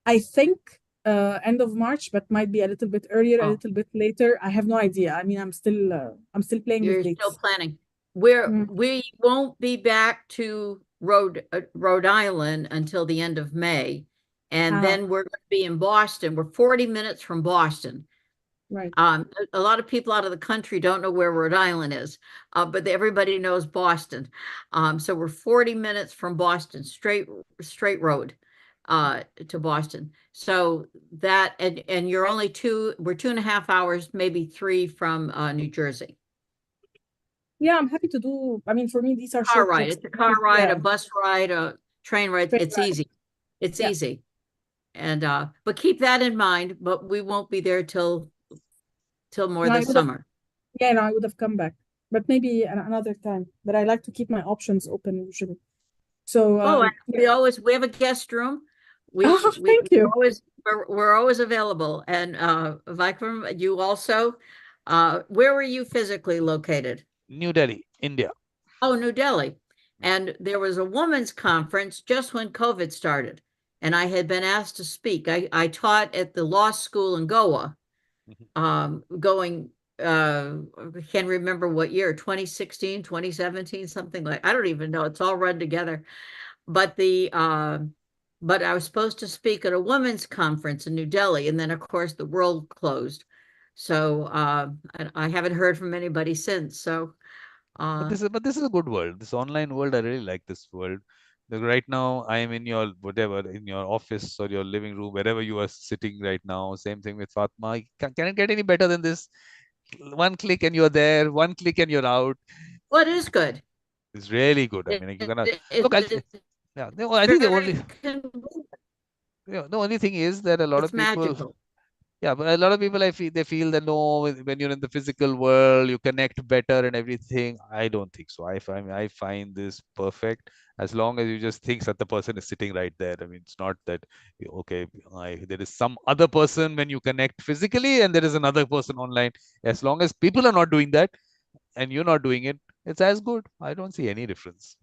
I think end of March, but might be a little bit earlier, a little bit later. I have no idea. I mean, I'm still playing You're with dates. still planning. We won't be back to Rhode Island until the end of May, and then we're going to be in Boston. We're 40 minutes from Boston. Right. A lot of people out of the country don't know where Rhode Island is, but everybody knows Boston. So we're 40 minutes from Boston, straight road to Boston. So that, and you're only we're 2.5 hours, maybe 3 from New Jersey. Yeah, I'm happy to do. I mean, for me, these are car short ride. trips. It's a car ride, Yeah. a bus ride, a train ride. It's easy. It's easy. And but keep that in mind. But we won't be there till more this summer. Yeah, no, I would have come back, but maybe another time. But I like to keep my options open usually. So we have a guest room. Thank you. We're always available. And Vikram, you also, where were you physically located? New Delhi, India. Oh, New Delhi. And there was a women's conference just when COVID started, and I had been asked to speak. I taught at the law school in Goa, going, I can't remember what year, 2016, 2017, something like, I don't even know. It's all run together. But but I was supposed to speak at a women's conference in New Delhi, and then of course the world closed. So I haven't heard from anybody since. So but this is a good world. This online world, I really like this world. Right now, I am in your in your office or your living room, wherever you are sitting right now. Same thing with Fatma. Can it get any better than this? One click and you're there. One click and you're out. What is good? It's really good. I mean, you're gonna look. Yeah, no, I think the only thing is that a lot of people. Magical. Yeah, but a lot of people, they feel that no, when you're in the physical world, you connect better and everything. I don't think so. I find this perfect as long as you just think that the person is sitting right there. I mean, it's not that okay, there is some other person when you connect physically, and there is another person online. As long as people are not doing that, and you're not doing it, it's as good. I don't see any difference.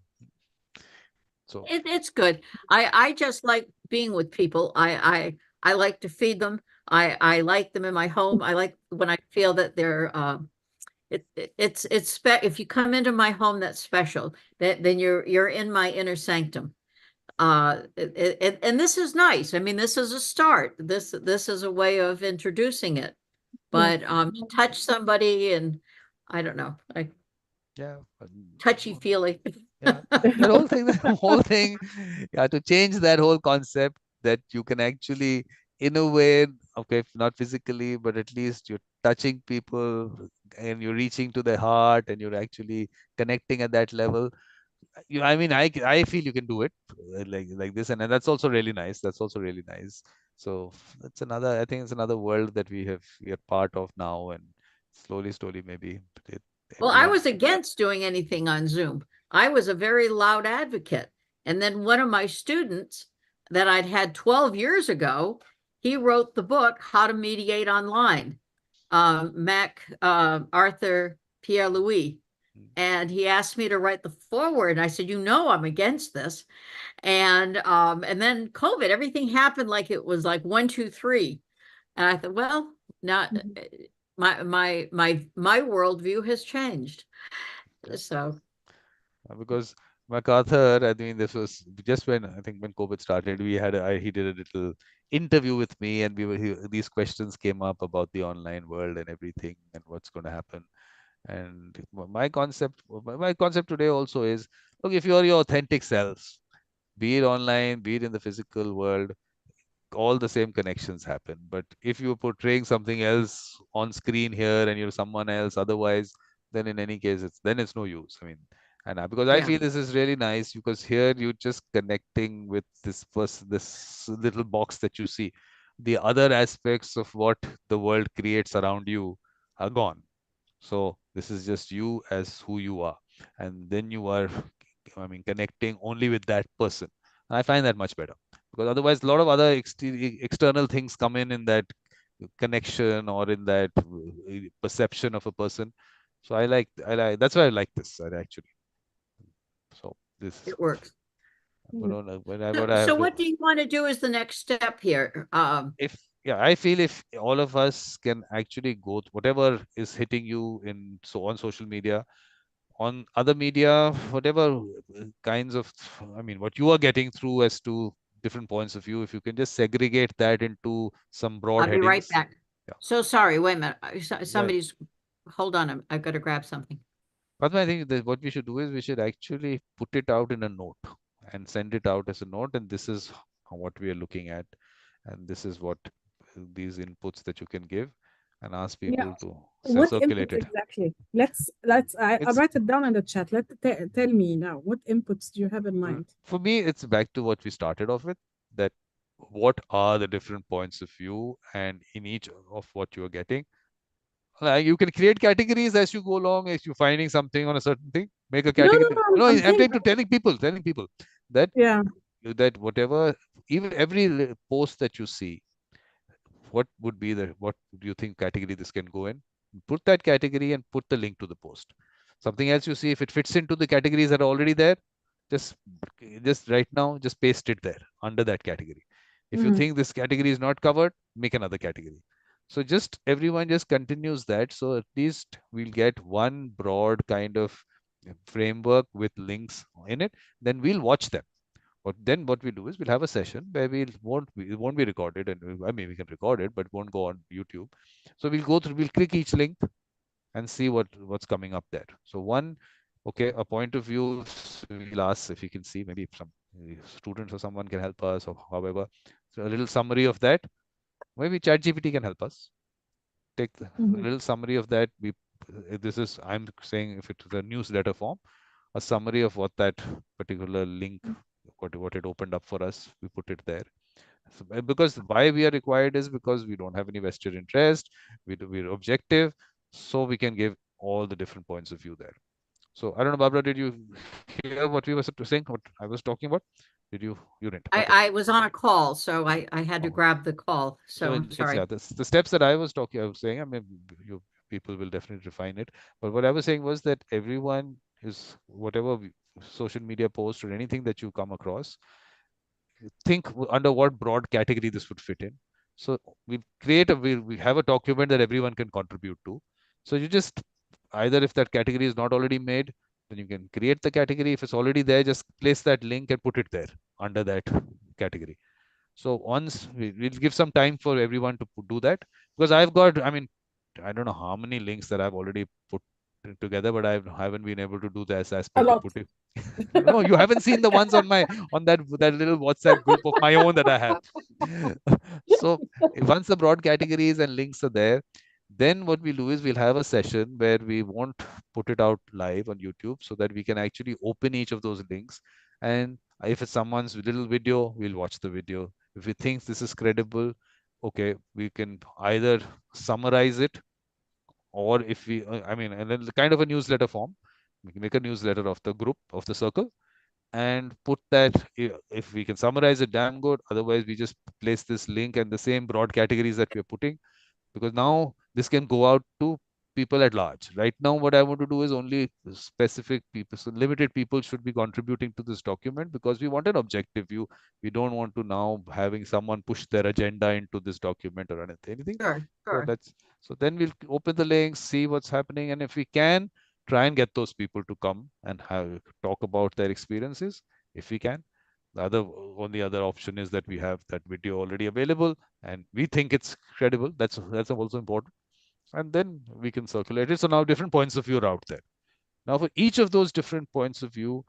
So it's good. I just like being with people. I like to feed them. I like them in my home. I like when I feel that they're if you come into my home, that's special. Then you're in my inner sanctum. And this is nice. I mean, this is a start. This is a way of introducing it. But to touch somebody, and I don't know. Yeah. touchy-feely. Yeah. The whole thing, yeah, to change that whole concept that you can actually, in a way, okay, if not physically, but at least you're touching people and you're reaching to their heart and you're actually connecting at that level. I mean, I feel you can do it like this, and that's also really nice. That's also really nice. So that's another. I think it's another world that we are part of now, and slowly, maybe it, Well, I everyone. was against doing anything on Zoom. I was a very loud advocate. And then one of my students that I'd had 12 years ago, he wrote the book, How to Mediate Online, Arthur Pierre Louis. And he asked me to write the foreword. And I said, I'm against this. And then COVID, everything happened like it was like 1, 2, 3. And I thought, well, not my worldview has changed. So Because MacArthur, I mean, this was just when I think when COVID started, he did a little interview with me, and these questions came up about the online world and everything and what's going to happen. And my concept today also is, look, if you're your authentic self, be it online, be it in the physical world, all the same connections happen. But if you're portraying something else on screen here and you're someone else otherwise, then in any case, it's no use. I mean, because I yeah, feel this is really nice because here you're just connecting with this person, this little box that you see. The other aspects of what the world creates around you are gone. So this is just you as who you are, and then you are, I mean, connecting only with that person. And I find that much better because otherwise, a lot of other external things come in that connection or in that perception of a person. So that's why I like this actually. So this, it works. but Mhm. what I So have to, what do you want to do as the next step here? if yeah, I feel if all of us can actually go whatever is hitting you on social media, on other media, whatever kinds of, I mean, what you are getting through as to different points of view, if you can just segregate that into some broad I'll be right headings. back. Yeah. So sorry, wait a minute. Yeah. Somebody's, hold on, I've got to grab something. But I think that what we should do is we should actually put it out in a note and send it out as a note. And this is what we are looking at. And this is what these inputs that you can give and ask Yeah. people to What circulate inputs it. exactly? I'll It's write it down in the chat. Tell me now, what inputs do you have in mind? for me, it's back to what we started off with, that what are the different points of view, and in each of what you are getting, you can create categories as you go along. As you're finding something on a certain thing, make a No, no, category. no. No, I'm I'm saying, trying to telling people that yeah. whatever, even every post that you see, what do you think category this can go in? Put that category and put the link to the post. Something else you see, if it fits into the categories that are already there, just just right now, just paste it there under that category. If you Mhm. think this category is not covered, make another category. So just everyone just continues that. So at least we'll get one broad kind of framework with links in it. Then we'll watch them. What we do is we'll have a session where it won't be recorded, and I mean we can record it, but it won't go on YouTube. So we'll click each link and see what's coming up there. So okay, a point of view, we'll ask if you can see, maybe some students or someone can help us, or however. So a little summary of that. Maybe ChatGPT can help us. Take a Mhm. little summary of that. This is, I'm saying, if it's a newsletter form, a summary of what that particular link, what it opened up for us, we put it there. So, because why we are required is because we don't have any vested interest, we're objective, so we can give all the different points of view there. So I don't know, Barbara, did you hear what we were saying, what I was talking about? You didn't? Okay. I was on a call, so I had to Oh. grab the call. So So I'm it's, sorry. yeah, the steps that I was saying, I mean, you people will definitely refine it. But what I was saying was that everyone is, whatever social media post or anything that you come across, think under what broad category this would fit in. So we have a document that everyone can contribute to. So you just, either if that category is not already made, then you can create the category. If it's already there, just place that link and put it there under that category. So once we'll give some time for everyone to do that, because I've got, I mean, I don't know how many links that I've already put together, but I haven't been able to do this A aspect of lot. putting. No, you haven't seen the ones on that little WhatsApp group of my own that I have. So once the broad categories and links are there, then what we'll do is we'll have a session where we won't put it out live on YouTube so that we can actually open each of those links. And if it's someone's little video, we'll watch the video. If we think this is credible, okay, we can either summarize it, or if we, I mean, and then kind of a newsletter form, we can make a newsletter of the group, of the circle, and put that. If we can summarize it, damn good. Otherwise, we just place this link and the same broad categories that we're putting, because now this can go out to people at large. Right now, what I want to do is only specific people. So limited people should be contributing to this document because we want an objective view. We don't want to now having someone push their agenda into this document or anything. Sure, So sure. so then we'll open the links, see what's happening, and if we can, try and get those people to come and talk about their experiences if we can. The only other option is that we have that video already available and we think it's credible. That's also important. And then we can circulate it. So now different points of view are out there. Now, for each of those different points of view,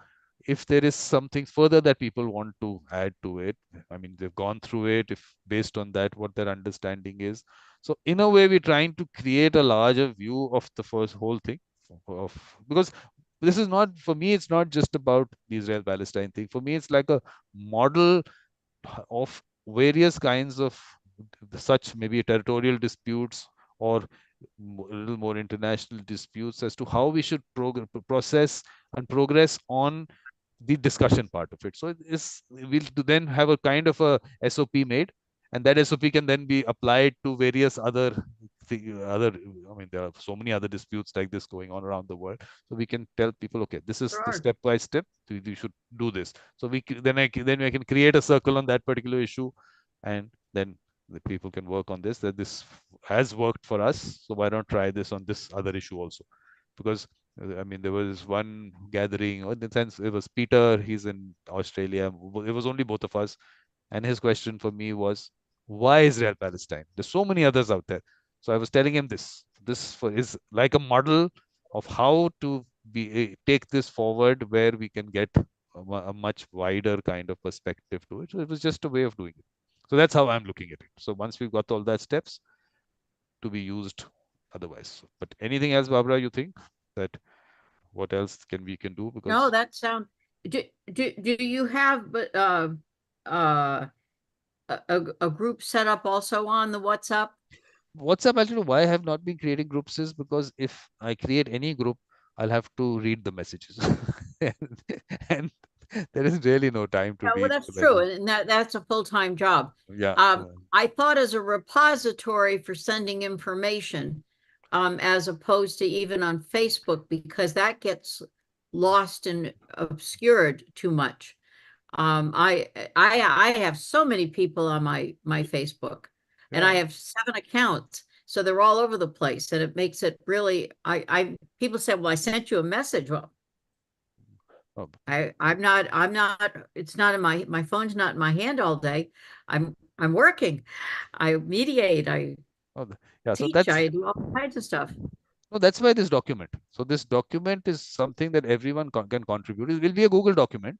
if there is something further that people want to add to it, I mean, they've gone through it, if based on that, what their understanding is. So in a way, we're trying to create a larger view of the first whole thing, because this is not, for me, it's not just about the Israel-Palestine thing. For me, it's like a model of various kinds of such maybe territorial disputes or a little more international disputes as to how we should process and progress on the discussion part of it. So we'll then have a kind of a SOP made, and that SOP can then be applied to various other I mean, there are so many other disputes like this going on around the world. So we can tell people, okay, this is the Sure. step by step. You should do this. So then I can create a circle on that particular issue, and then the people can work on this. That this has worked for us, so why not try this on this other issue also? Because I mean, there was one gathering, or in the sense, it was Peter, he's in Australia. It was only both of us. And his question for me was, why Israel Palestine? There's so many others out there. So I was telling him this. Is like a model of how to take this forward, where we can get a much wider kind of perspective to it. So it was just a way of doing it. So that's how I'm looking at it. So once we've got all that steps to be used otherwise. But anything else, Barbara, you think that what else we can do? Because No, that sound, do you have, but, uh, a group set up also on the WhatsApp? WhatsApp, I'll tell you why I have not been creating groups is because if I create any group, I'll have to read the messages. and there is really no time to Yeah, well, read that's the true, message. and that's a full-time job. Yeah. I thought as a repository for sending information, as opposed to even on Facebook, because that gets lost and obscured too much. I have so many people on my Facebook, and I Yeah. have 7 accounts, so they're all over the place, and it makes it really, people say, well, I sent you a message. Well, Oh, I'm not, it's not in my phone's not in my hand all day. I'm working. I mediate, I oh, yeah. So teach, I do all kinds of stuff. no, that's why this document. So this document is something that everyone can contribute. It will be a Google document.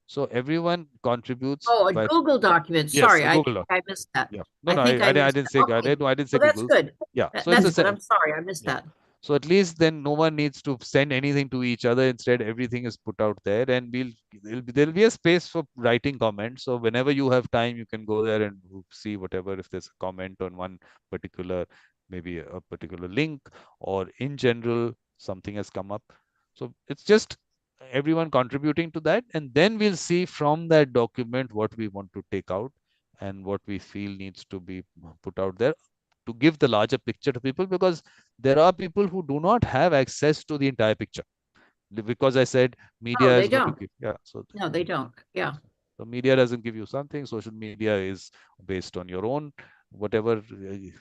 So everyone contributes Oh, a by, Google document. yes, Sorry, a I Google think document. I missed that. Yeah. No, I no, think I I missed didn't say, that. Okay. no, I didn't say Well, that's Google's. good. Yeah. So it's That's a, good. I'm sorry, I missed yeah. that. So at least then no one needs to send anything to each other. Instead, everything is put out there, and there'll be a space for writing comments. So whenever you have time, you can go there and see whatever, if there's a comment on one particular, maybe a particular link, or in general, something has come up. So it's just everyone contributing to that, and then we'll see from that document what we want to take out and what we feel needs to be put out there to give the larger picture to people, because there are people who do not have access to the entire picture, because I said No, media they is going to don't. give, yeah. So No, they don't. Yeah. the media doesn't give you something. Social media is based on your own, whatever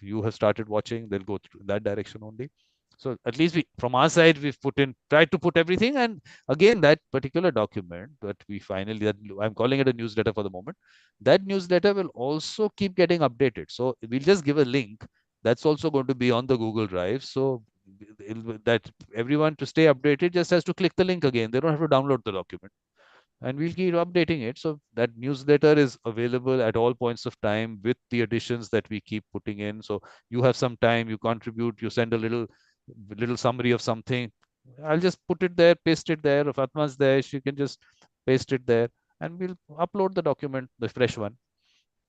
you have started watching, they'll go through that direction only. So at least from our side, we've tried to put everything. And again, that particular document that that I'm calling it a newsletter for the moment, that newsletter will also keep getting updated. So we'll just give a link. That's also going to be on the Google Drive. So that everyone to stay updated just has to click the link again. They don't have to download the document. And we'll keep updating it. So that newsletter is available at all points of time with the additions that we keep putting in. So you have some time, you contribute, you send a little summary of something. I'll just put it there, paste it there. If Atma's there, she can just paste it there, and we'll upload the document, the fresh one.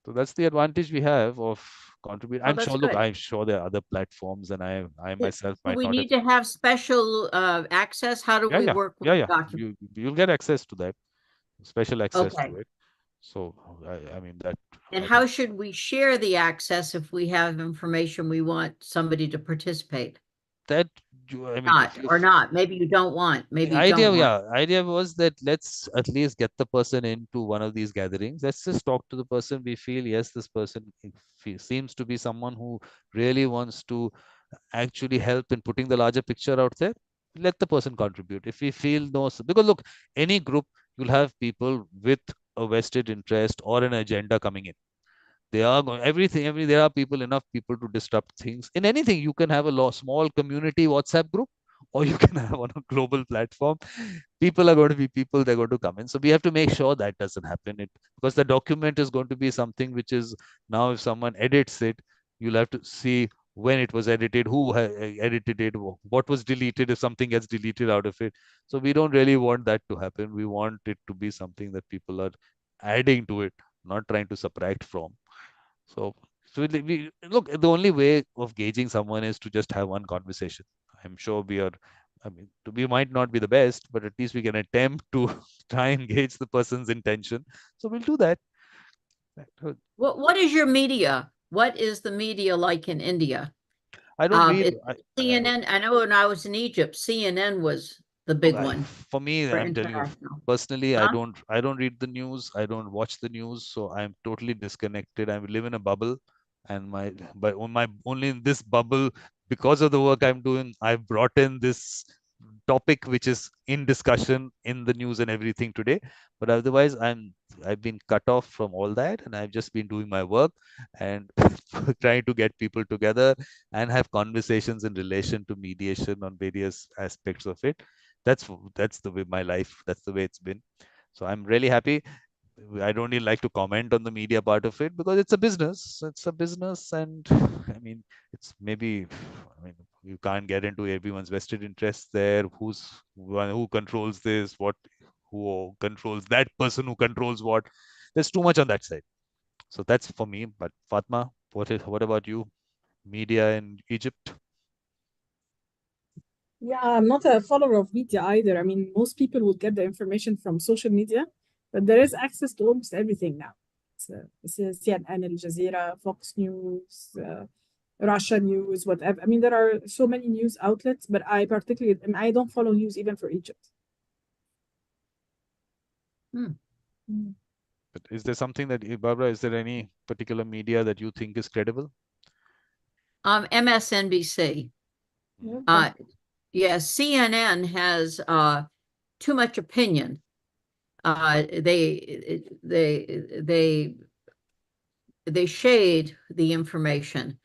So that's the advantage we have of contribute. Oh, that's Look, good. I'm sure there are other platforms, and I myself Do might we not have. need to have special access? How do Yeah, we yeah, work with yeah, yeah. documents? You'll get access to that, special access Okay. to it. So I mean that And I how think should we share the access if we have information we want somebody to participate? that I mean if Not, you or not. Maybe you don't want, the maybe you idea, don't want. yeah, idea was that let's at least get the person into one of these gatherings. Let's just talk to the person. We feel yes, this person seems to be someone who really wants to actually help in putting the larger picture out there. Let the person contribute. If we feel no, because look, any group you'll have people with a vested interest or an agenda coming in. They are going everything. There are people enough people to disrupt things in anything. You can have a small community WhatsApp group, or you can have on a global platform. People are going to be people. They're going to come in. So we have to make sure that doesn't happen. It because the document is going to be something which is now if someone edits it, you'll have to see when it was edited, who edited it, what was deleted if something gets deleted out of it. So we don't really want that to happen. We want it to be something that people are adding to it, not trying to subtract from. So, we look, the only way of gauging someone is to just have one conversation. I'm sure we are, I mean, we might not be the best, but at least we can attempt to try and gauge the person's intention. So we'll do that. What is your media? What is the media like in India? I don't read. It's CNN. I know when I was in Egypt, CNN was the Look, big one for me, for I'm telling you international. personally, Huh? I don't read the news. I don't watch the news, so I'm totally disconnected. I live in a bubble, and but on my only in this bubble because of the work I'm doing, I've brought in this topic which is in discussion in the news and everything today. But otherwise, I've been cut off from all that, and I've just been doing my work and trying to get people together and have conversations in relation to mediation on various aspects of it. That's the way my life, that's the way it's been. So I'm really happy. I don't even like to comment on the media part of it because it's a business. It's a business, and I mean, it's maybe, I mean, you can't get into everyone's vested interests there. Who controls this? Who controls that person? Who controls what? There's too much on that side. So that's for me. But Fatma, what about you? Media in Egypt? Yeah, I'm not a follower of media either. I mean, most people would get the information from social media, but there is access to almost everything now. It's CNN, Al Jazeera, Fox News, Russia News, whatever. I mean, there are so many news outlets, but I don't follow news even for Egypt. Hmm. But is there something that, Barbara, is there any particular media that you think is credible? MSNBC. Yeah. Yes, CNN has too much opinion. They shade the information.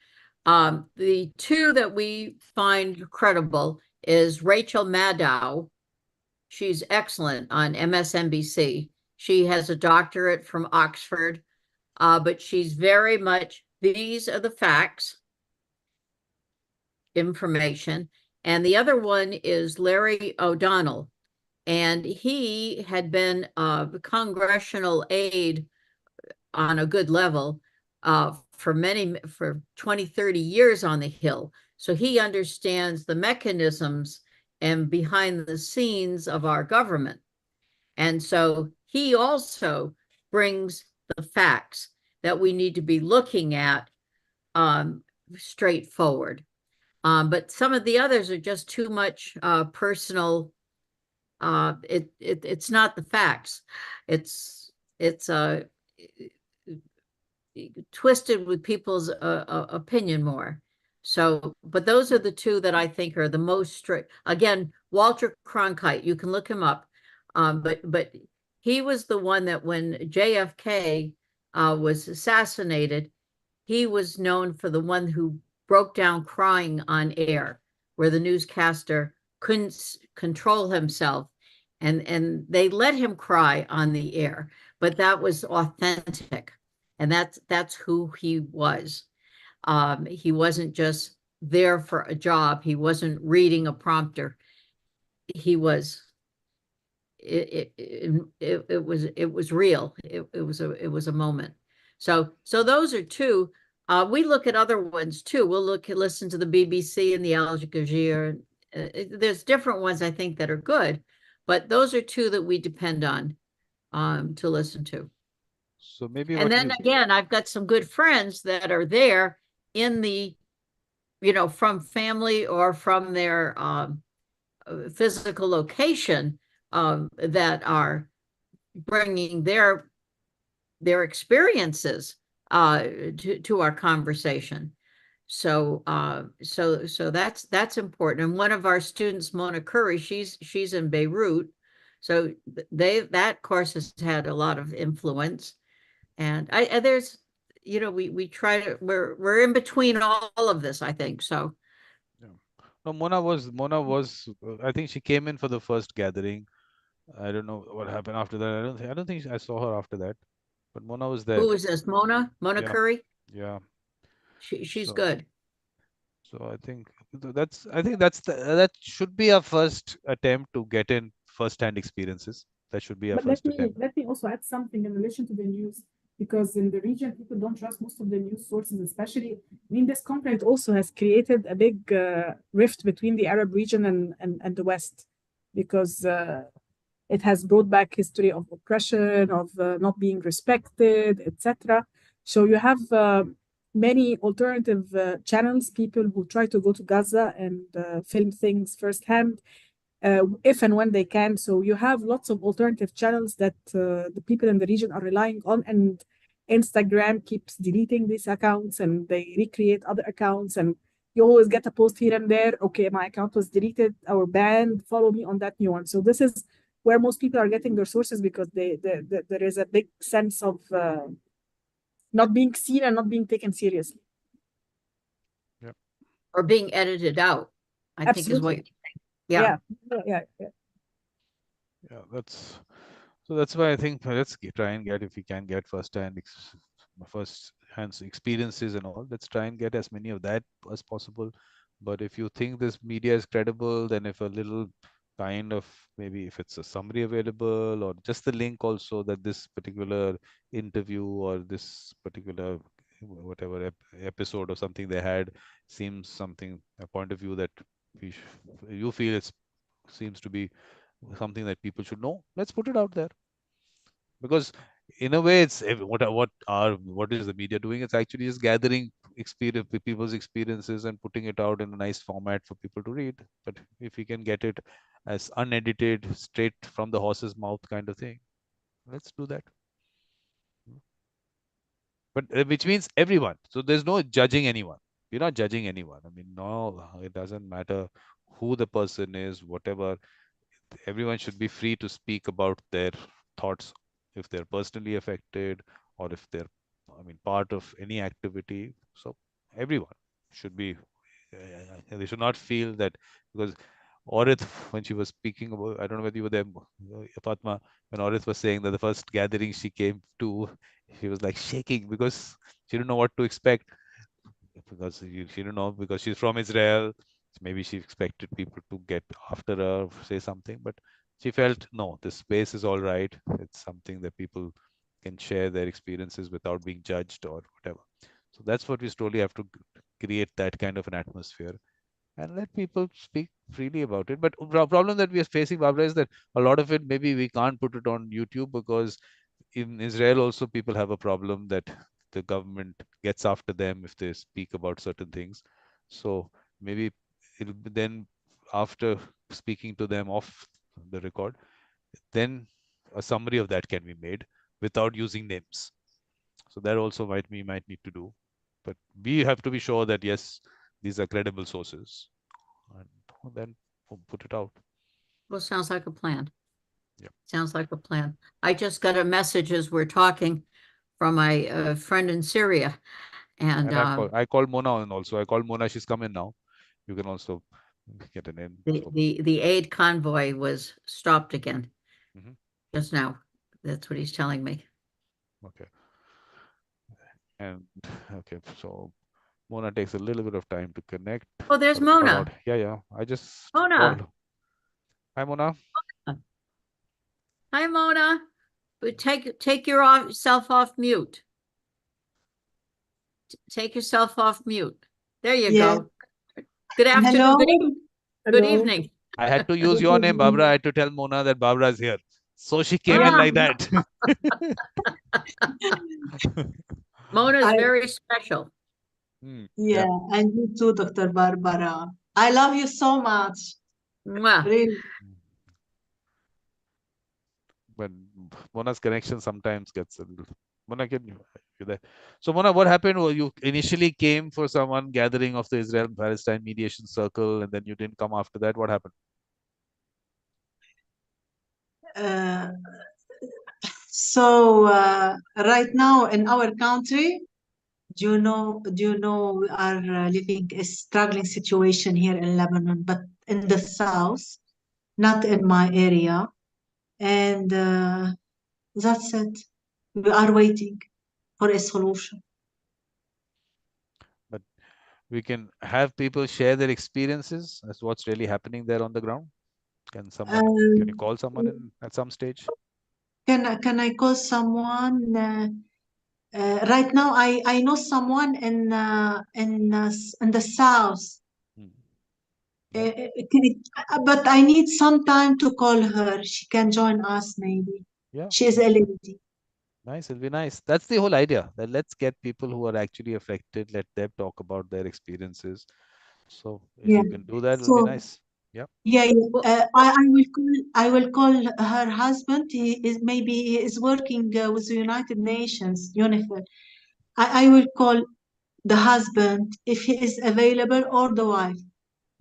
The two that we find credible is Rachel Maddow. She's excellent on MSNBC. She has a doctorate from Oxford, but she's very much, these are the facts, information. And the other one is Larry O'Donnell. And he had been a congressional aide on a good level for 20, 30 years on the Hill. So he understands the mechanisms and behind the scenes of our government. And so he also brings the facts that we need to be looking at straightforward. But some of the others are just too much personal. It's not the facts. It's twisted with people's opinion more. So, but those are the two that I think are the most strict. Again, Walter Cronkite, you can look him up. But he was the one that when JFK was assassinated, he was known for the one who broke down crying on air. where the newscaster couldn't control himself, and they let him cry on the air, but that was authentic, and that's who he was. He wasn't just there for a job. He wasn't reading a prompter. He was. It was real. It was a moment. So those are two. We look at other ones too. We'll listen to the BBC and the Al Jazeera. There's different ones I think that are good, but those are two that we depend on to listen to. So maybe And what then we again, I've got some good friends that are there in the, from family or from their physical location that are bringing their experiences to our conversation. So that's important. And one of our students, Mona Curry, she's in Beirut, so that course has had a lot of influence. And there's, we try to, we're in between all of this, I think. So Yeah. No, Mona was I think she came in for the first gathering. I don't know what happened after that. I don't think I saw her after that. But Mona was there. who is this? Mona Yeah, Curry? yeah. She's So good. I think that should be our first attempt to get in first-hand experiences. That should be our But first attempt. let me also add something in relation to the news, because in the region people don't trust most of the news sources, especially. I mean, this conflict also has created a big rift between the Arab region and the West, because it has brought back history of oppression, of not being respected, etc. So you have many alternative channels, people who try to go to Gaza and film things firsthand, if and when they can. So you have lots of alternative channels that the people in the region are relying on, and Instagram keeps deleting these accounts and they recreate other accounts, and you always get a post here and there. Okay, my account was deleted or banned. Follow me on that new one. So this is where most people are getting their sources, because there is a big sense of not being seen and not being taken seriously. Yeah. Or being edited out, I think is what. Yeah. That's why I think let's try and get, if we can get first-hand experiences and all, let's try and get as many of that as possible. But if you think this media is credible, then if a little kind of, maybe if it's a summary available or just the link also, that this particular interview or this particular whatever episode or something they had seems something, a point of view that you feel it seems to be something that people should know, let's put it out there. Because in a way, it's what is the media doing? It's actually just gathering people's experiences and putting it out in a nice format for people to read. But if we can get it as unedited, straight from the horse's mouth kind of thing, let's do that. But which means everyone. So there's no judging anyone. We're not judging anyone. I mean, no, it doesn't matter who the person is, whatever. Everyone should be free to speak about their thoughts if they're personally affected, or if they're, I mean, part of any activity. So everyone should be, they should not feel that, because Orith, when she was speaking about, I don't know whether you were there, Fatma, when Orith was saying that the first gathering she came to, she was like shaking because she didn't know what to expect, because she didn't know, because she's from Israel. Maybe she expected people to get after her, say something, but she felt, no, this space is all right. It's something that people can share their experiences without being judged or whatever. So that's what we slowly have to create, that kind of an atmosphere, and let people speak freely about it. But the problem that we are facing, Barbara, is that a lot of it, maybe we can't put it on YouTube, because in Israel also people have a problem that the government gets after them if they speak about certain things. So maybe it'll be then, after speaking to them off the record, then a summary of that can be made without using names. So that also we might need to do. But we have to be sure that yes, these are credible sources, and then put it out. Well, sounds like a plan. Yeah. Sounds like a plan. I just got a message as we're talking from my friend in Syria. And I called Mona, and also I called Mona. She's coming now. You can also get an in. The aid convoy was stopped again just now. That's what he's telling me. Okay. And okay, so Mona takes a little bit of time to connect. Oh, there's or Mona. out. Yeah. I just Mona. called. Hi, Mona. Hi, Mona. But take yourself off mute. Take yourself off mute. There you go. Good afternoon. Hello. Good evening. I had to use your name, Barbara. I had to tell Mona that Barbara is here. So she came in like that. Mona is very special. Yeah, and you too, Dr. Barbara. I love you so much. Mwah. Really. But Mona's connection sometimes gets a little. Mona, can you there? So Mona, what happened? Well, you initially came for someone gathering of the Israel-Palestine Mediation Circle, and then you didn't come after that. What happened? So right now in our country, do you know we are living a struggling situation here in Lebanon, but in the south, not in my area, and that's it. We are waiting for a solution. But we can have people share their experiences as what's really happening there on the ground. Can you call someone in at some stage? Can I call someone? Right now, I know someone in the south. But I need some time to call her. She can join us maybe. Yeah. She is a lady. Nice, it'll be nice. That's the whole idea. That let's get people who are actually affected, let them talk about their experiences. So if you can do that, it'll be nice. Yeah. Yeah. I will call her husband. He is working with the United Nations, UNIFIL. I will call the husband if he is available or the wife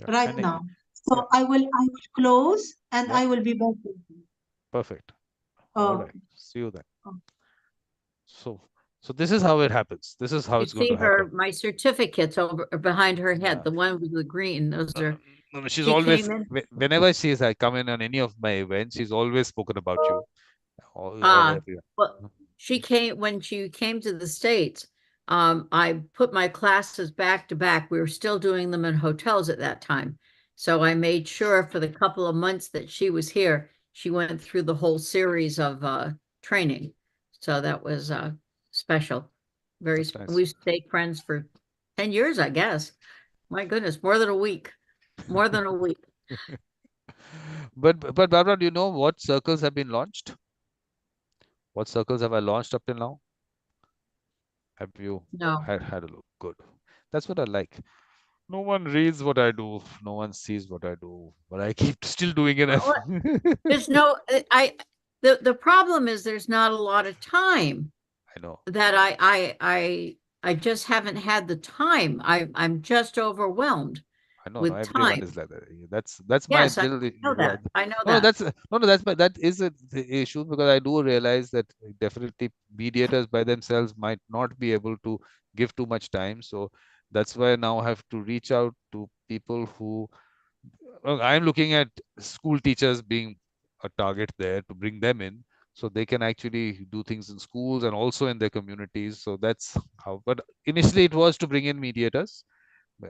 right now. So I will close and I will be back with you. Perfect. All right. See you then. So this is how it happens. This is how it's going to happen. My certificates over behind her head, the one with the green. Those are. No, she's always, whenever I come in on any of my events, she's always spoken about you. Well, when she came to the States, I put my classes back to back. We were still doing them in hotels at that time. So I made sure for the couple of months that she was here, she went through the whole series of training. So that was special. Very nice. We stayed friends for 10 years, I guess. My goodness, more than a week. More than a week. But Barbara, do you know what circles have been launched? What circles have I launched up till now? Have you had a look? Good. That's what I like. No one reads what I do. No one sees what I do. But I keep still doing it. There's no. The problem is there's not a lot of time. I know. That I just haven't had the time. I'm just overwhelmed. I know, with everyone time. is like that. That's yes, my I know that. I know no, that. That is the issue, because I do realize that definitely mediators by themselves might not be able to give too much time. So that's why I now have to reach out to people who I'm looking at school teachers being a target there to bring them in, so they can actually do things in schools and also in their communities. So that's how. But initially it was to bring in mediators.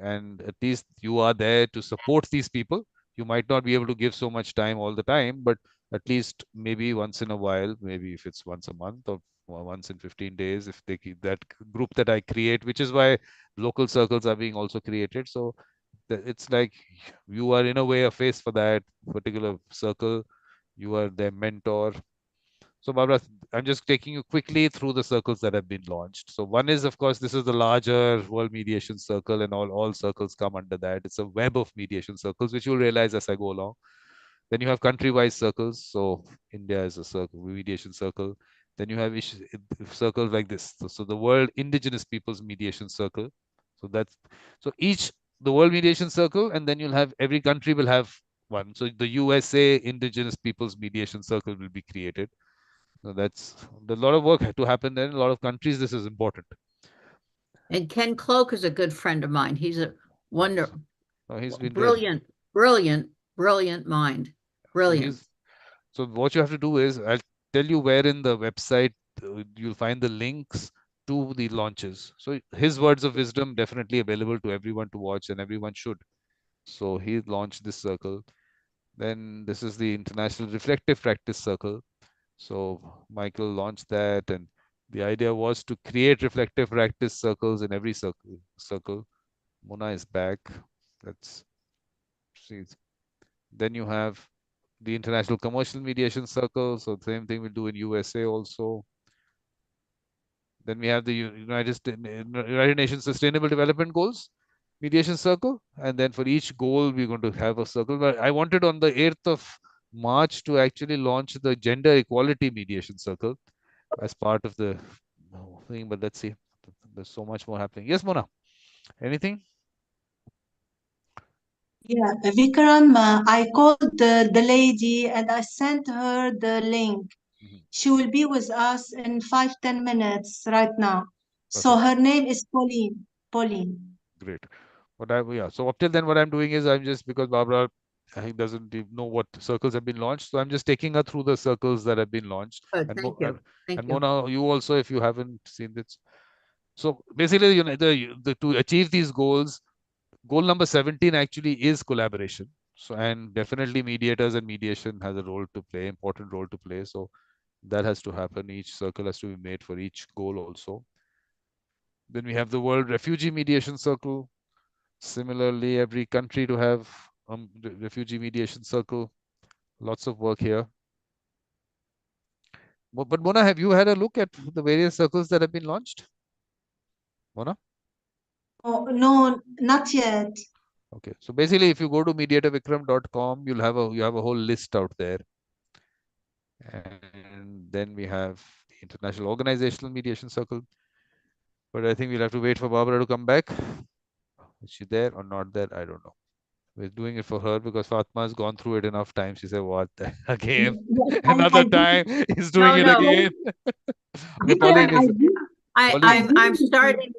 And at least you are there to support these people. You might not be able to give so much time all the time, but at least maybe once in a while, maybe if it's once a month or once in 15 days, if they keep that group that I create, which is why local circles are being also created. So it's like you are in a way a face for that particular circle. You are their mentor. So Barbara, I'm just taking you quickly through the circles that have been launched. So one is, of course, this is the larger World Mediation Circle, and all circles come under that. It's a web of mediation circles, which you'll realize as I go along. Then you have country-wise circles. So India is a circle, mediation circle. Then you have circles like this. So the World Indigenous Peoples Mediation Circle. So the World Mediation Circle, and then you'll have every country will have one. So the USA Indigenous Peoples Mediation Circle will be created. So that's a lot of work to happen there. In a lot of countries, this is important. And Ken Cloke is a good friend of mine. He's a wonderful, he's been brilliant brilliant, brilliant mind. Brilliant. So what you have to do is, I'll tell you where in the website you'll find the links to the launches. So his words of wisdom definitely available to everyone to watch, and everyone should. So he launched this circle. Then this is the International Reflective Practice Circle. So Michael launched that, and the idea was to create reflective practice circles in every circle. Mona is back. Let's see. Then you have the International Commercial Mediation Circle. So same thing we'll do in USA also. Then we have the United Nations Sustainable Development Goals Mediation Circle. And then for each goal, we're going to have a circle. But I wanted on the 8th of March to actually launch the Gender Equality Mediation Circle as part of the thing. But let's see. There's so much more happening. Yes, Mona. Anything? Yeah, Vikram, I called the lady and I sent her the link. She will be with us in 5-10 minutes right now. So Perfect. her name is Pauline. Pauline. Great. So up till then, what I'm doing is I'm just, because Barbara, I think, doesn't even know what circles have been launched. So I'm just taking her through the circles that have been launched. Good, And thank you. Thank and you. Mona, you also, if you haven't seen this. So basically, to achieve these goals, goal number 17 actually is collaboration. So, and definitely mediators and mediation has a role to play, important role to play. So that has to happen. Each circle has to be made for each goal also. Then we have the World Refugee Mediation Circle. Similarly, every country to have refugee mediation circle. Lots of work here. But Mona, have you had a look at the various circles that have been launched? Mona? Oh, no, not yet. Okay. So basically, if you go to mediatorvikram.com, you have a whole list out there. And then we have the International Organizational Mediation Circle. But I think we'll have to wait for Barbara to come back. Is she there or not there? I don't know. We're doing it for her because Fatma has gone through it enough times. She said, what? Again? Yes, Another I time? He's doing it No. again. Okay, Vikram, Pauline is. I'm starting.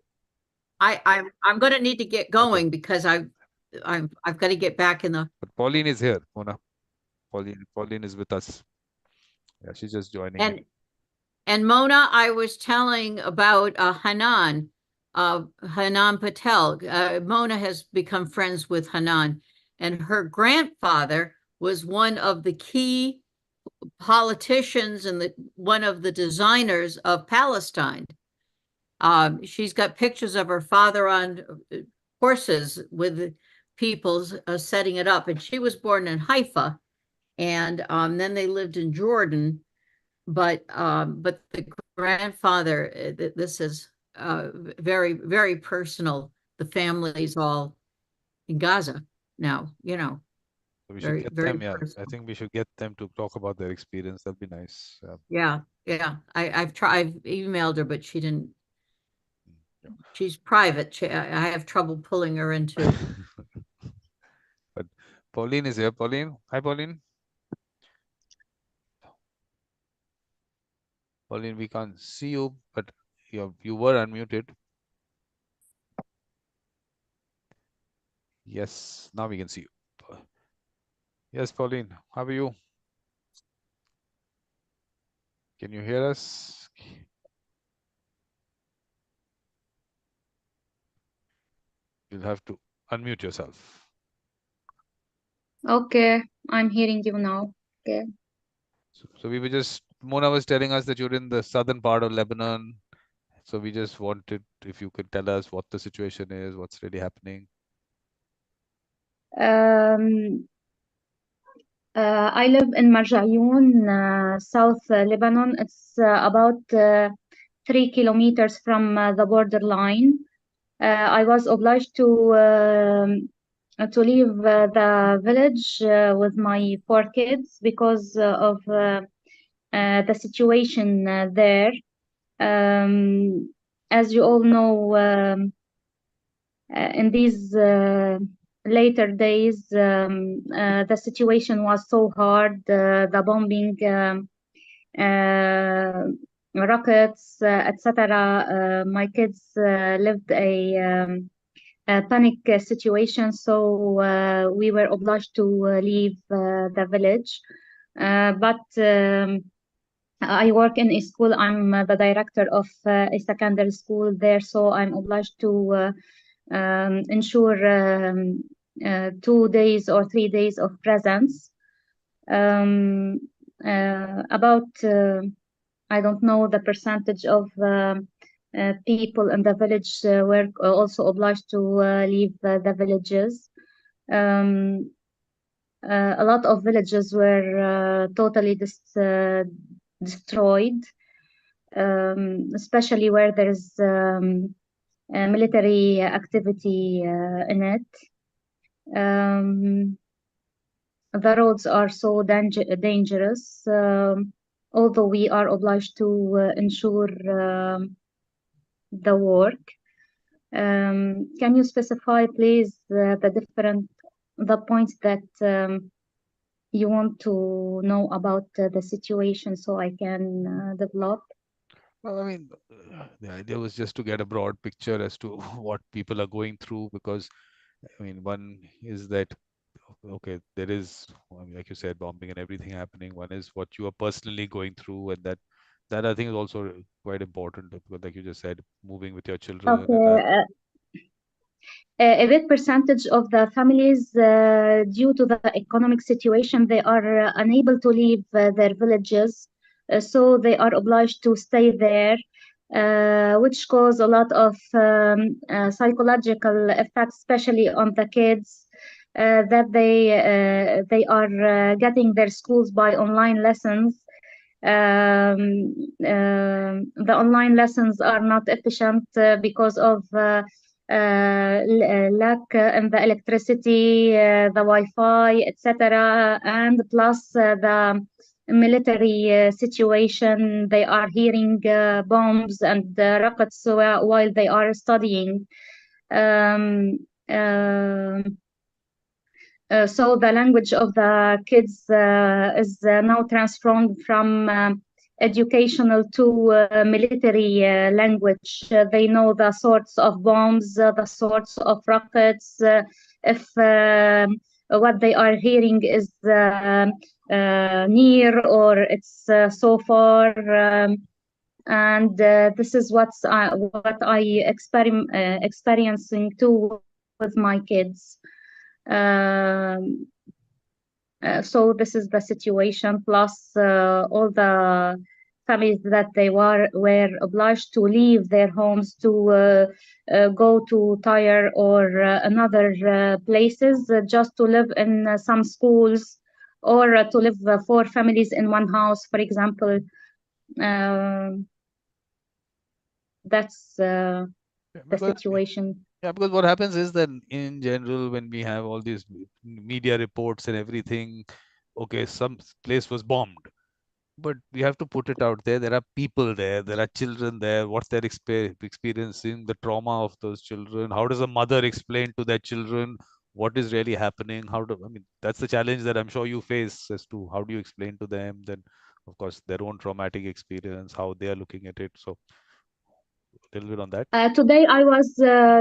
I'm going to need to get going because I've got to get back in the. But Pauline is here, Mona. Pauline is with us. Yeah, she's just joining in. And Mona, I was telling about Hanan Patel. Mona has become friends with Hanan, and her grandfather was one of the key politicians and one of the designers of Palestine. She's got pictures of her father on horses with people setting it up, and she was born in Haifa, and then they lived in Jordan. But the grandfather, this is very, very personal. The family's all in Gaza now, So we should get them. Yeah, I think we should get them to talk about their experience. That'd be nice. Yeah. I've emailed her, but she didn't. She's private. I have trouble pulling her into. But Pauline is here. Pauline, hi, Pauline. Pauline, we can't see you, but you were unmuted. Yes, now we can see you. Yes, Pauline, how are you? Can you hear us? You'll have to unmute yourself. Okay, I'm hearing you now. Okay. So we were just, Mona was telling us that you're in the southern part of Lebanon. So we just wanted, if you could tell us what the situation is, what's really happening. I live in Marjayoun, South Lebanon. It's about 3 kilometers from the borderline. I was obliged to leave the village with my 4 kids because of the situation there. As you all know, in these later days, the situation was so hard. The bombing, rockets, etc. My kids lived a panic situation, so we were obliged to leave the village. But I work in a school. I'm the director of a secondary school there, so I'm obliged to ensure 2 days or 3 days of presence. About I don't know the percentage of people in the village were also obliged to leave the villages. A lot of villages were totally destroyed, especially where there is military activity in it. The roads are so dangerous, although we are obliged to ensure the work. Can you specify, please, the points that you want to know about the situation so I can develop? Well, I mean, the idea was just to get a broad picture as to what people are going through, because, I mean, one is that, okay, there is, I mean, like you said, bombing and everything happening. One is what you are personally going through, and that I think is also quite important, because like you just said, moving with your children, and that. Okay. A big percentage of the families, due to the economic situation, they are unable to leave their villages, so they are obliged to stay there, which cause a lot of psychological effects, especially on the kids, that they are getting their schools by online lessons. The online lessons are not efficient because of lack in the electricity, the Wi-Fi, etc., and plus the military situation. They are hearing bombs and rockets while they are studying. So the language of the kids is now transformed from educational to military language. They know the sorts of bombs, the sorts of rockets. If what they are hearing is near or it's so far, and this is what I experiencing too with my kids. So this is the situation, plus all the families that they were obliged to leave their homes to go to Tyre or another places just to live in some schools, or to live 4 families in one house, for example. That's the situation. Yeah, because what happens is that in general, when we have all these media reports and everything, okay, some place was bombed, but we have to put it out there. There are people there, there are children there. What's their experiencing, the trauma of those children? How does a mother explain to their children what is really happening? I mean, that's the challenge that I'm sure you face, as to how do you explain to them, then, of course, their own traumatic experience, how they are looking at it. So, a little bit on that. Today I was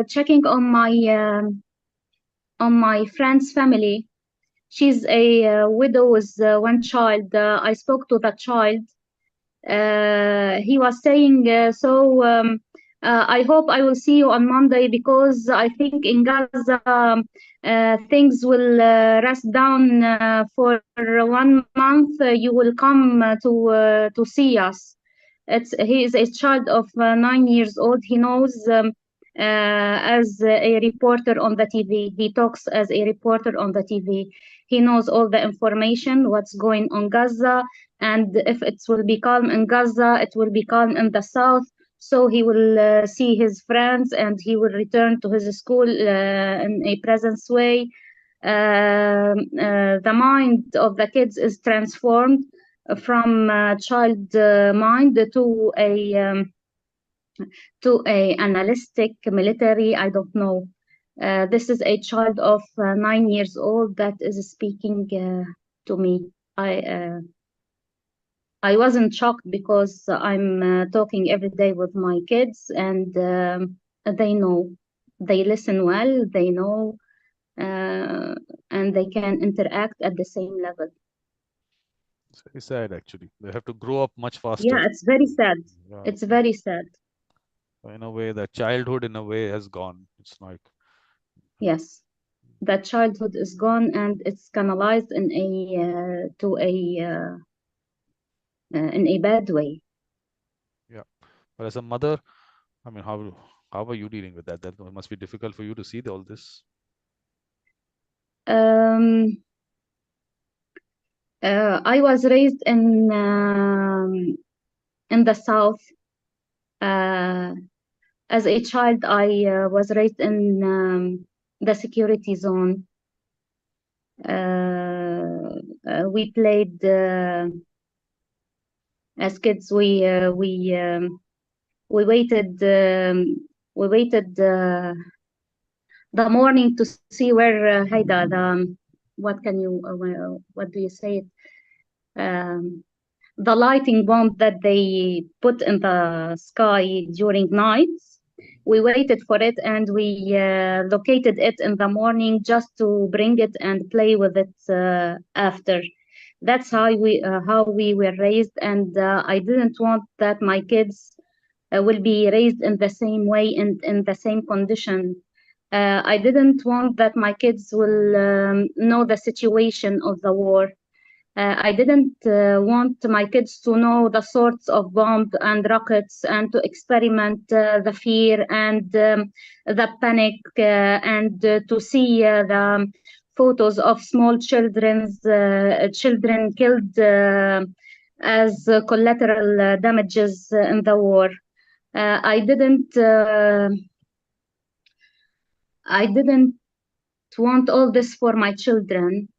checking on my friend's family. She's a widow with 1 child. I spoke to the child. He was saying, I hope I will see you on Monday, because I think in Gaza things will rest down for 1 month. You will come to see us. He is a child of 9 years old. He knows as a reporter on the TV. He talks as a reporter on the TV. He knows all the information, what's going on Gaza, and if it will be calm in Gaza, it will be calm in the south. So he will see his friends, and he will return to his school in a presence way. The mind of the kids is transformed from child mind to a analytic military. I don't know. This is a child of 9 years old that is speaking to me. I wasn't shocked, because I'm talking every day with my kids, and they know. They listen well, they know, and they can interact at the same level. It's very sad, actually. They have to grow up much faster. Yeah, it's very sad. Yeah. It's very sad. In a way, the childhood, in a way, has gone. It's like, Yes, that childhood is gone, and it's canalized in a bad way. yeah. But as a mother, I mean, how are you dealing with that? That must be difficult for you to see all this. I was raised in the South. As a child, I was raised in the security zone. We played as kids. We waited. We waited the morning to see where Haida, what can you what do you say it? The lighting bomb that they put in the sky during nights. We waited for it, and we located it in the morning just to bring it and play with it after. That's how we were raised, and I didn't want that my kids will be raised in the same way and in the same condition. I didn't want that my kids will know the situation of the war. I didn't want my kids to know the sorts of bombs and rockets and to experiment the fear and the panic and to see the photos of small children killed as collateral damages in the war. I didn't want all this for my children.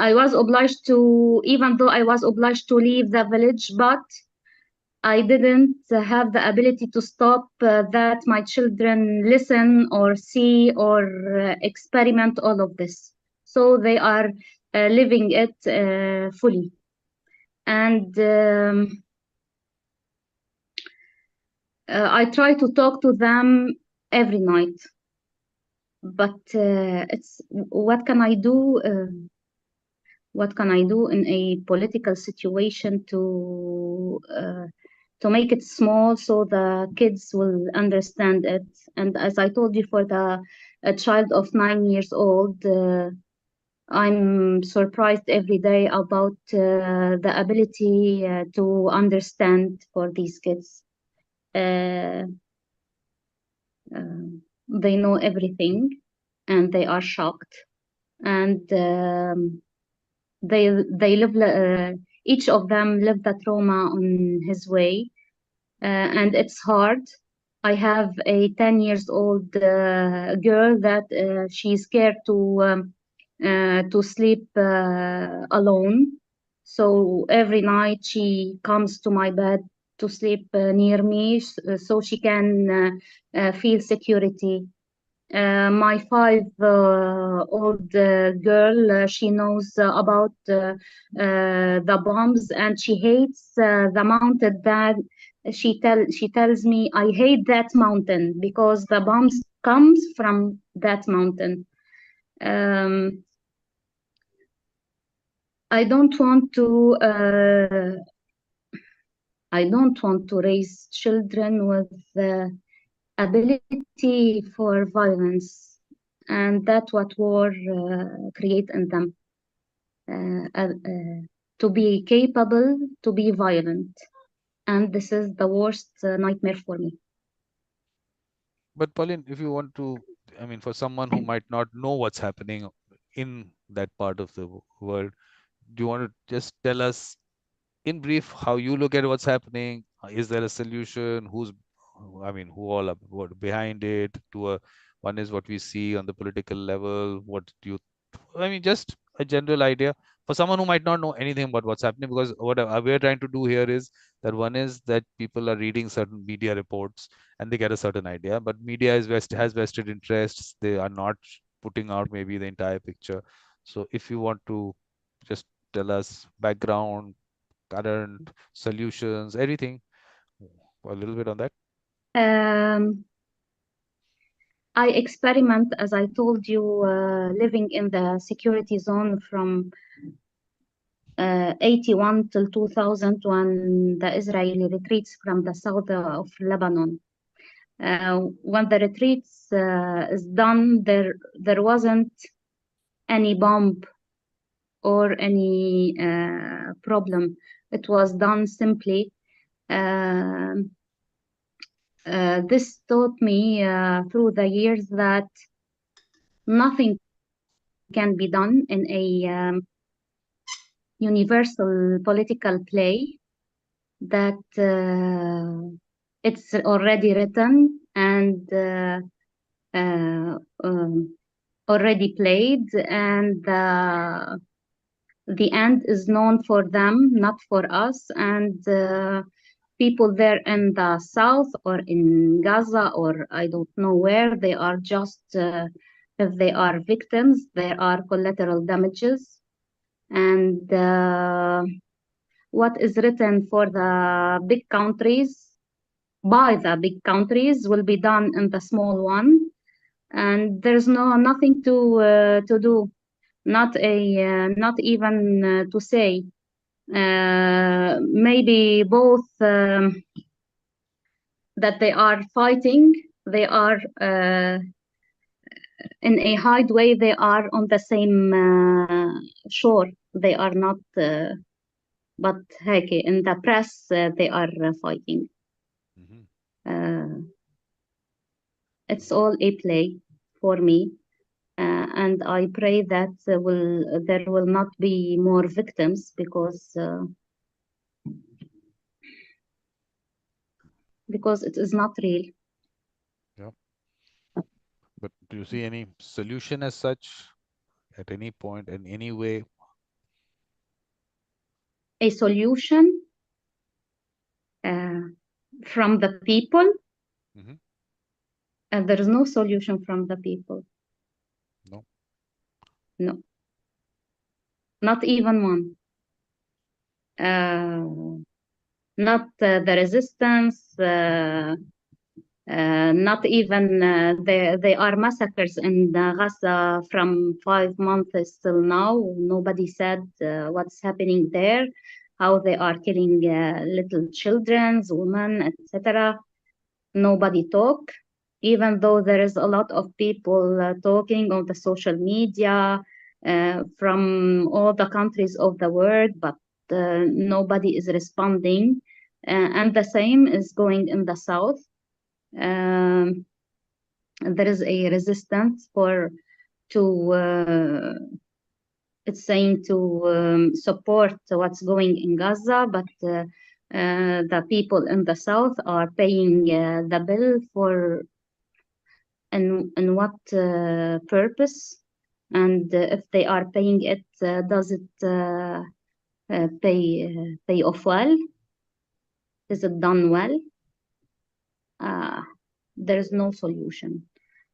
I was obliged to, even though I was obliged to leave the village, but I didn't have the ability to stop that my children listen or see or experiment all of this. So they are living it fully. And I try to talk to them every night. But it's what can I do? What can I do in a political situation to make it small so the kids will understand it? And as I told you, for a child of 9 years old, I'm surprised every day about the ability to understand for these kids. They know everything, and they are shocked, and they live. Each of them live the trauma on his way, and it's hard. I have a 10 years old girl that she's scared to sleep alone. So every night she comes to my bed to sleep near me so she can feel security. My 5-old girl, she knows about the bombs, and she hates the mountain that she tells me, I hate that mountain because the bombs comes from that mountain. I don't want to raise children with ability for violence, and that's what war create in them. To be capable to be violent, and this is the worst nightmare for me. But Pauline, if you want to, I mean, for someone who might not know what's happening in that part of the world, do you want to just tell us in brief how you look at what's happening? Is there a solution? Who all are behind it? One is what we see on the political level. What do you, just a general idea for someone who might not know anything about what's happening, because what we're trying to do here is that one is that people are reading certain media reports and they get a certain idea, but media has vested interests. They are not putting out maybe the entire picture. So if you want to just tell us background, current solutions, everything, a little bit on that. I experiment, as I told you, living in the security zone from 81 till 2000 when the Israeli retreats from the south of Lebanon. When the retreats is done, there wasn't any bomb or any problem. It was done simply. This taught me through the years that nothing can be done in a universal political play, that it's already written and already played, and the end is known for them, not for us. And people there in the south or in Gaza or I don't know where, they are just, if they are victims, there are collateral damages. And what is written for the big countries, by the big countries, will be done in the small one. And there's nothing to do, not even to say. Maybe both that they are fighting, they are in a hide way, they are on the same shore. They are not, but heck, in the press they are fighting. It's all a play for me. And I pray that there will not be more victims, because it is not real. Yeah. But do you see any solution as such at any point, in any way? A solution from the people? And there is no solution from the people. No. No. Not even one. Not the resistance, not even, they are massacres in Gaza from 5 months till now. Nobody said what's happening there, how they are killing little children, women, etc. Nobody talk, even though there is a lot of people talking on the social media from all the countries of the world, but nobody is responding. And the same is going in the south. There is a resistance it's saying to support what's going in Gaza, but the people in the south are paying the bill for, and what purpose? And if they are paying it, does it pay off well? Is it done well? There is no solution.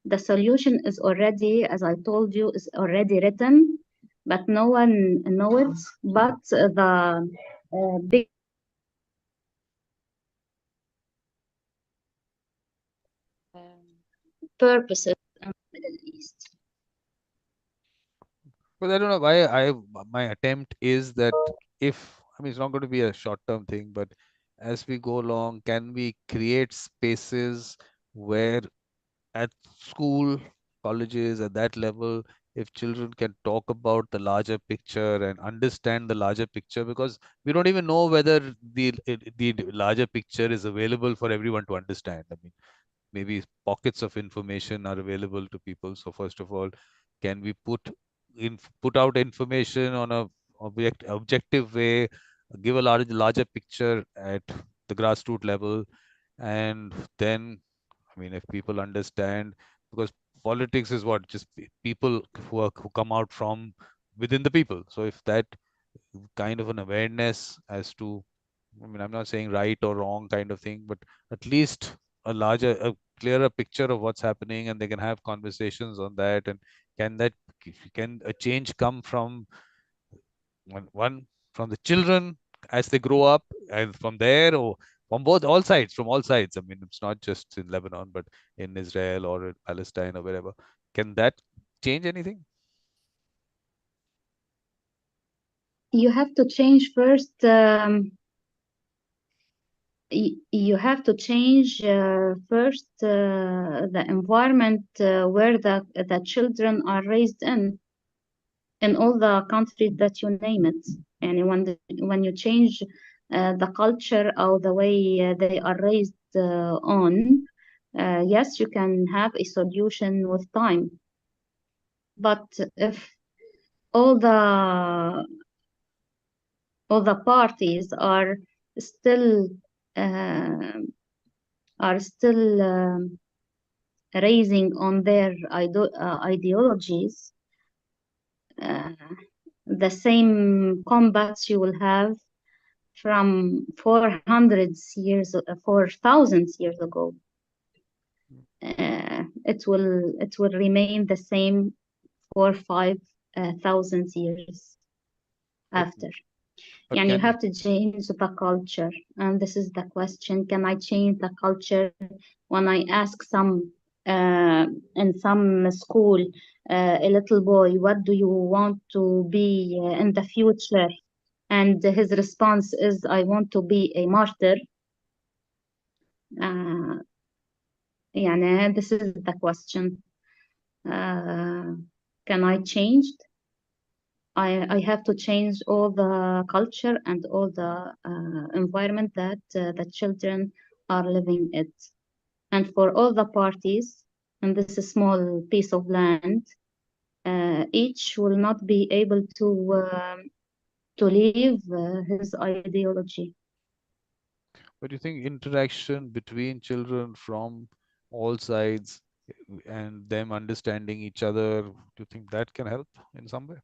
The solution is already, as I told you, is already written, but no one knows it. But the big purposes in the Middle East. But I don't know why my attempt is that if, I mean, it's not going to be a short-term thing, but as we go along, can we create spaces where at school, colleges, at that level, if children can talk about the larger picture and understand the larger picture, because we don't even know whether the larger picture is available for everyone to understand. I mean, maybe pockets of information are available to people. So first of all, can we put out information on a objective way, give a larger picture at the grassroots level, and then, I mean, if people understand, because politics is what, just people who come out from within the people. So if that kind of an awareness as to, I mean, I'm not saying right or wrong kind of thing, but at least a clearer picture of what's happening, and they can have conversations on that. And can a change come from one from the children as they grow up, and from there, or from all sides. I mean, it's not just in Lebanon, but in Israel or in Palestine or wherever. Can that change anything? You have to change first. You have to change first the environment where the children are raised in all the countries that you name it. And when you change the culture or the way they are raised on, yes, you can have a solution with time. But if all the parties are still raising on their ideologies, the same combats you will have from 400 years, 4,000 years ago. It will remain the same for 5,000 years after. And you have to change the culture. And this is the question: can I change the culture? When I ask some in some school, a little boy, what do you want to be in the future? And his response is, I want to be a martyr. Yeah, this is the question. Can I change? I have to change all the culture and all the environment that the children are living in. And for all the parties in this small piece of land, each will not be able to leave his ideology. But do you think interaction between children from all sides and them understanding each other, do you think that can help in some way?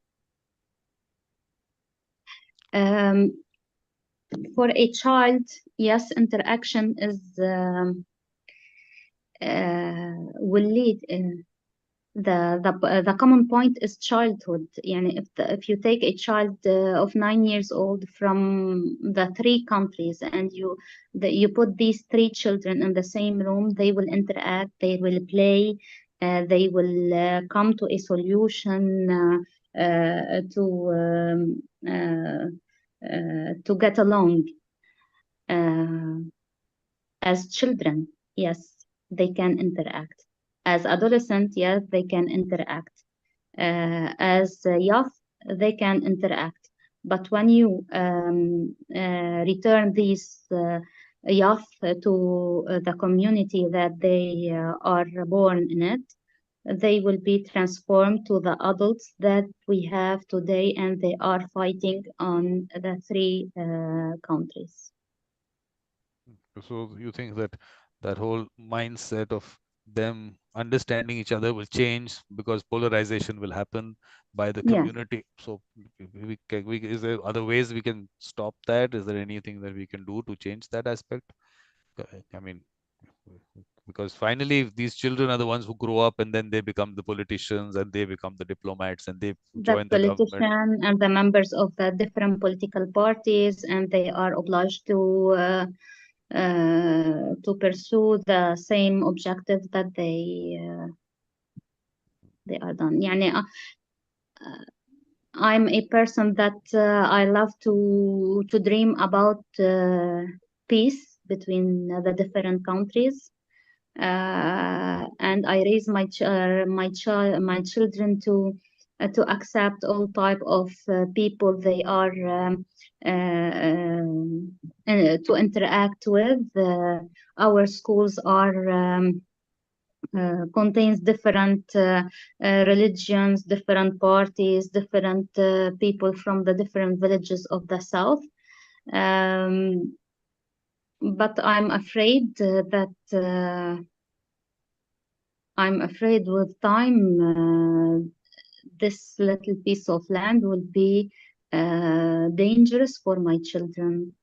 For a child, yes, interaction is will lead in the common point is childhood. Yani if you take a child of 9 years old from the 3 countries and you put these 3 children in the same room, they will interact, they will play, they will come to a solution to get along. As children, yes, they can interact. As adolescents, yes, they can interact. As youth, they can interact. But when you return these youth to the community that they are born in it, they will be transformed to the adults that we have today, and they are fighting on the 3 countries. So you think that that whole mindset of them understanding each other will change because polarization will happen by the community. Yeah. So is there other ways we can stop that? Is there anything that we can do to change that aspect? I mean, because finally these children are the ones who grow up and then they become the politicians and they become the diplomats and they join the government. And the members of the different political parties, and they are obliged to pursue the same objective that they are done. يعني, I'm a person that I love to dream about peace between the different countries, and I raise my children to accept all type of people they are to interact with. Our schools are contains different religions, different parties, different people from the different villages of the south. But I'm afraid with time this little piece of land will be dangerous for my children.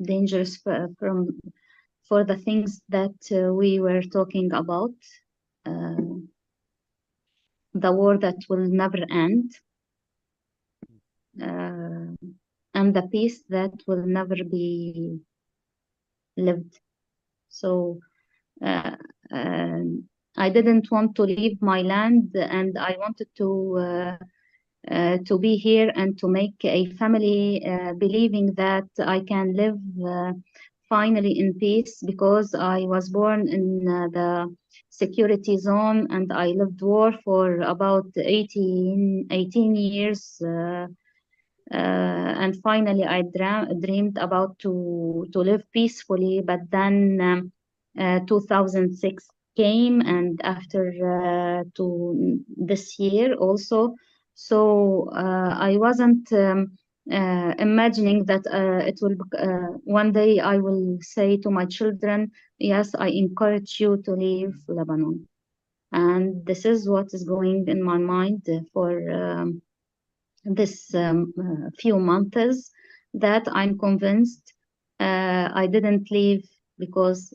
Dangerous for the things that we were talking about, the war that will never end, and the peace that will never be lived. So I didn't want to leave my land, and I wanted to be here and to make a family, believing that I can live finally in peace, because I was born in the security zone, and I lived war for about 18 years. And finally, I dreamed about to live peacefully, but then 2006 came, and after to this year also. So I wasn't imagining that it will one day I will say to my children, yes, I encourage you to leave Lebanon. And this is what is going in my mind for this few months, that I'm convinced I didn't leave because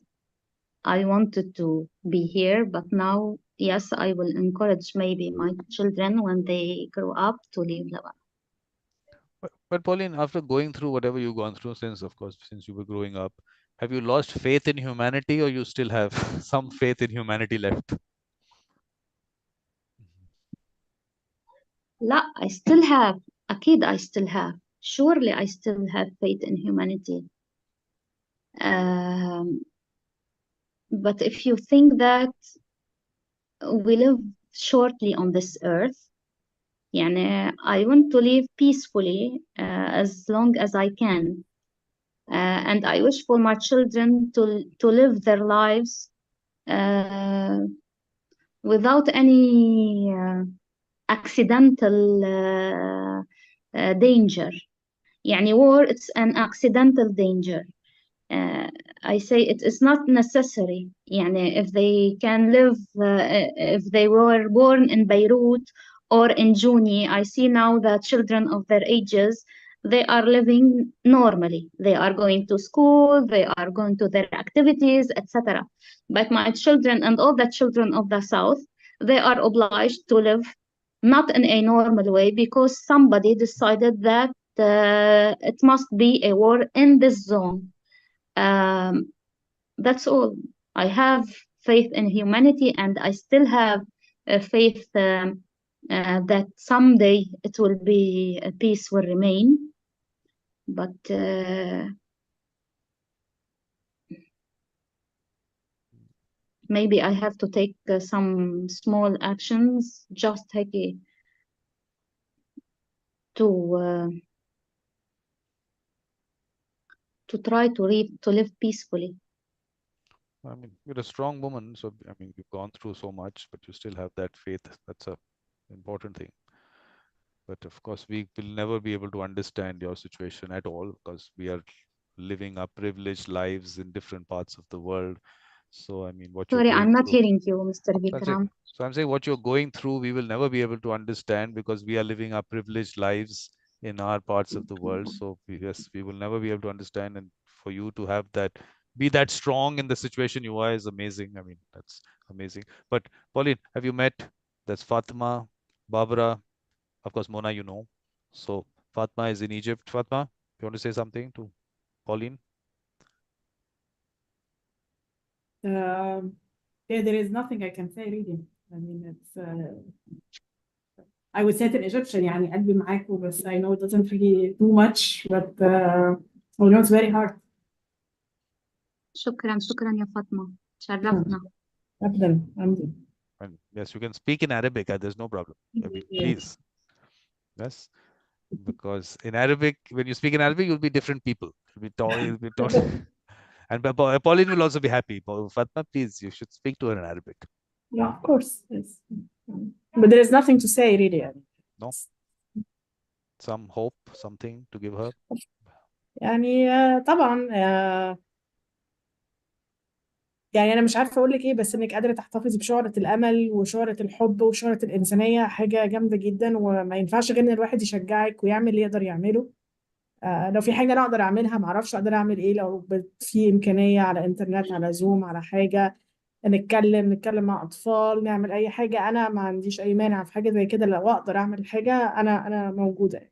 I wanted to be here, but now, yes, I will encourage maybe my children when they grow up to leave Lebanon. But Pauline, after going through whatever you've gone through since, of course, since you were growing up, have you lost faith in humanity, or you still have some faith in humanity left? لا, I still have. أكيد I still have. Surely I still have faith in humanity. But if you think that we live shortly on this earth, يعني I want to live peacefully as long as I can. And I wish for my children to live their lives without any accidental danger. يعني war, it's an accidental danger. I say it is not necessary. يعني if they can live, if they were born in Beirut or in Juni, I see now that children of their ages, they are living normally. They are going to school, they are going to their activities, etc. But my children and all the children of the South, they are obliged to live not in a normal way, because somebody decided that it must be a war in this zone. That's all. I have faith in humanity, and I still have faith that someday it will be, peace will remain. But maybe I have to take some small actions, just هيك to try to live peacefully. I mean, you're a strong woman, so I mean, you've gone through so much, but you still have that faith. That's a important thing. But of course, we will never be able to understand your situation at all, because we are living our privileged lives in different parts of the world. So I mean, what you're Sorry, going I'm not through. hearing you, Mr. Vikram. So I'm saying what you're going through, we will never be able to understand, because we are living our privileged lives in our parts of the world. So yes, we will never be able to understand. And for you to have that, be that strong in the situation you are, is amazing. I mean, that's amazing. But Pauline, have you met? That's Fatima, Barbara, of course, Mona, you know. So Fatma is in Egypt. Fatma, you want to say something to Pauline? Yeah, there is nothing I can say really. I mean, it's I would say it in Egyptian, يعني قلبي معاكم, بس I know it doesn't really do much, but I know it's very hard. شكرا يا فاطمة, تشرفنا. أبدا, عندي. And yes, you can speak in Arabic. There's no problem. I mean, please. Yes, because in Arabic, when you speak in Arabic, you'll be different people. You'll be talking. And Pauline will also be happy. Fatma, please, you should speak to her in Arabic. Yeah, of course. Yes. But there is nothing to say really. No? Some hope, something to give her? يعني طبعا يعني أنا مش عارفة أقول لك إيه, بس إنك قادرة تحتفظي بشعرة الأمل وشعرة الحب وشعرة الإنسانية, حاجة جامدة جدا, وما ينفعش غير إن الواحد يشجعك ويعمل اللي يقدر يعمله. لو في حاجة أنا أقدر أعملها, معرفش أقدر أعمل إيه, لو في إمكانية على إنترنت, على زوم, على حاجة, نتكلم مع أطفال, نعمل أي حاجة, أنا ما عنديش أي مانع في حاجة زي كده. لو أقدر أعمل حاجة, أنا موجودة.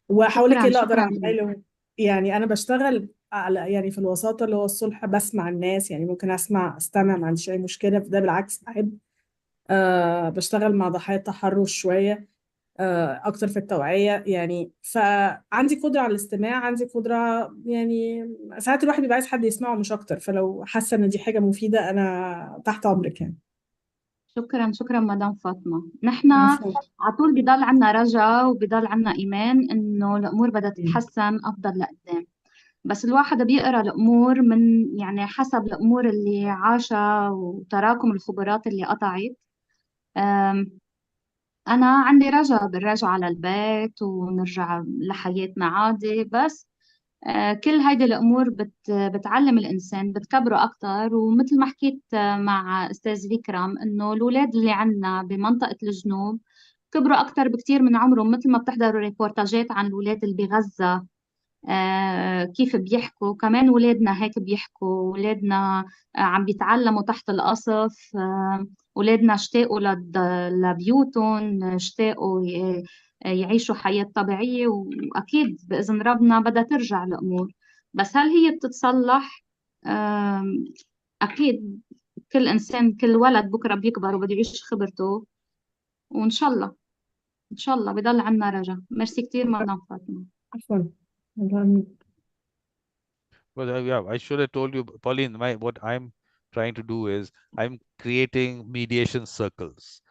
وهقول لك ايه شكرا اللي اقدر شكرا جدا. اعمله. يعني انا بشتغل على يعني في الوساطه اللي هو الصلح، بسمع الناس، يعني ممكن استمع، ما عنديش اي مشكله في ده، بالعكس بحب. بشتغل مع ضحايا التحرش شويه، اكتر في التوعيه يعني. فعندي قدره على الاستماع، عندي قدره يعني. ساعات الواحد بيبقى عايز حد يسمعه مش اكتر، فلو حاسه ان دي حاجه مفيده انا تحت امرك يعني. شكرا شكرا مدام فاطمة. نحن عفوا. على طول بضل عنا رجا وبضل عنا إيمان إنه الأمور بدها تتحسن أفضل لقدام. بس الواحد بيقرأ الأمور من يعني حسب الأمور اللي عاشها وتراكم الخبرات اللي قطعت. أم، أنا عندي رجا بالرجعة على البيت ونرجع لحياتنا عادي. بس كل هيدي الأمور بتعلم الإنسان، بتكبره أكتر. ومثل ما حكيت مع أستاذ فيكرام إنه الأولاد اللي عنا بمنطقة الجنوب كبروا أكتر بكتير من عمرهم. مثل ما بتحضروا ريبورتاجات عن الأولاد اللي بغزة كيف بيحكوا، كمان ولادنا هيك بيحكوا. ولادنا عم بيتعلموا تحت القصف. ولادنا اشتاقوا لبيوتهم، اشتاقوا يعيشوا حياة طبيعية. وأكيد بإذن ربنا بدها ترجع الأمور. بس هل هي بتتصلح؟ أكيد كل إنسان، كل ولد بكرة بيكبر وبده يعيش خبرته. وإن شاء الله إن شاء الله بضل عنا رجا. ميرسي كتير مدام فاطمة. عفوا. الله. Well, yeah, I should have told you, Pauline, what I'm trying to do is I'm creating mediation circles.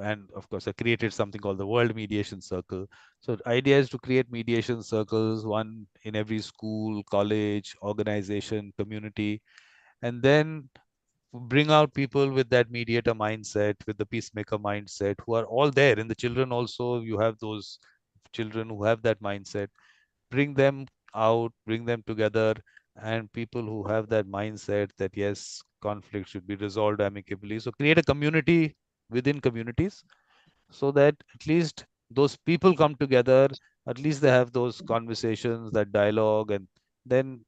And of course, I created something called the World Mediation Circle. So the idea is to create mediation circles, one in every school, college, organization, community, and then bring out people with that mediator mindset, with the peacemaker mindset, who are all there. In the children also, you have those children who have that mindset. Bring them out, bring them together, and people who have that mindset that yes, conflict should be resolved amicably. So create a community within communities so that at least those people come together, at least they have those conversations, that dialogue, and then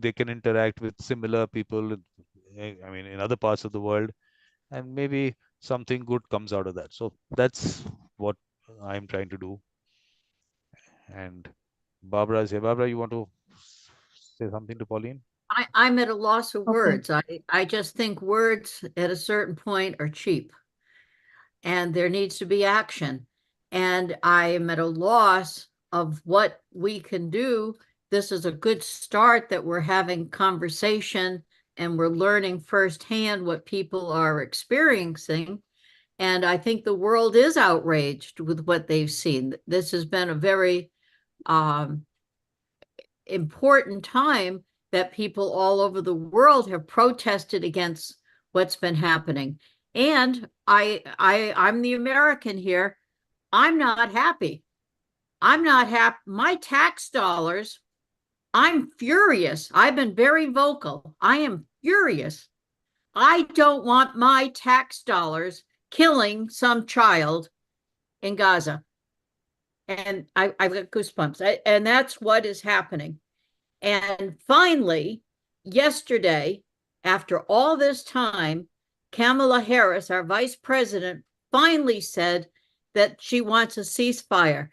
they can interact with similar people, I mean, in other parts of the world, and maybe something good comes out of that. So that's what I'm trying to do. And Barbara is here. Barbara, you want to say something to Pauline? I'm at a loss of Okay. words. I just think words at a certain point are cheap, and there needs to be action. And I am at a loss of what we can do. This is a good start that we're having conversation and we're learning firsthand what people are experiencing. And I think the world is outraged with what they've seen. This has been a very important time that people all over the world have protested against what's been happening. And I'm the American here. I'm not happy. I'm not happy. My tax dollars, I'm furious. I've been very vocal. I am furious. I don't want my tax dollars killing some child in Gaza. And I've got goosebumps. And that's what is happening. And finally, yesterday, after all this time, Kamala Harris, our vice president, finally said that she wants a ceasefire.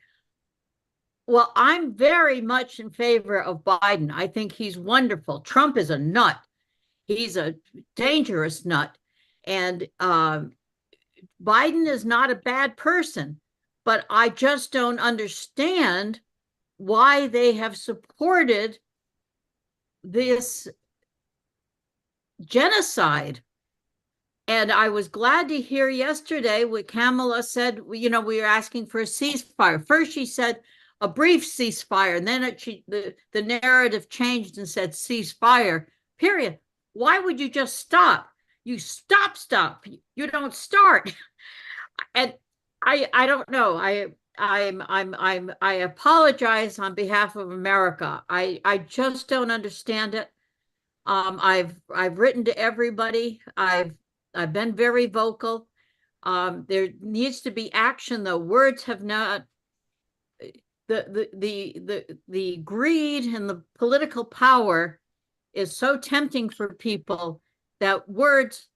Well, I'm very much in favor of Biden. I think he's wonderful. Trump is a nut. He's a dangerous nut. And Biden is not a bad person, but I just don't understand why they have supported this genocide. And I was glad to hear yesterday what Kamala said, we were asking for a ceasefire. First, she said a brief ceasefire, and then the narrative changed and said ceasefire, period. Why would you just stop? You stop. You don't start. And I don't know. I apologize on behalf of America. I just don't understand it. I've written to everybody. I've been very vocal. There needs to be action, though. Words have not. The greed and the political power is so tempting for people that words.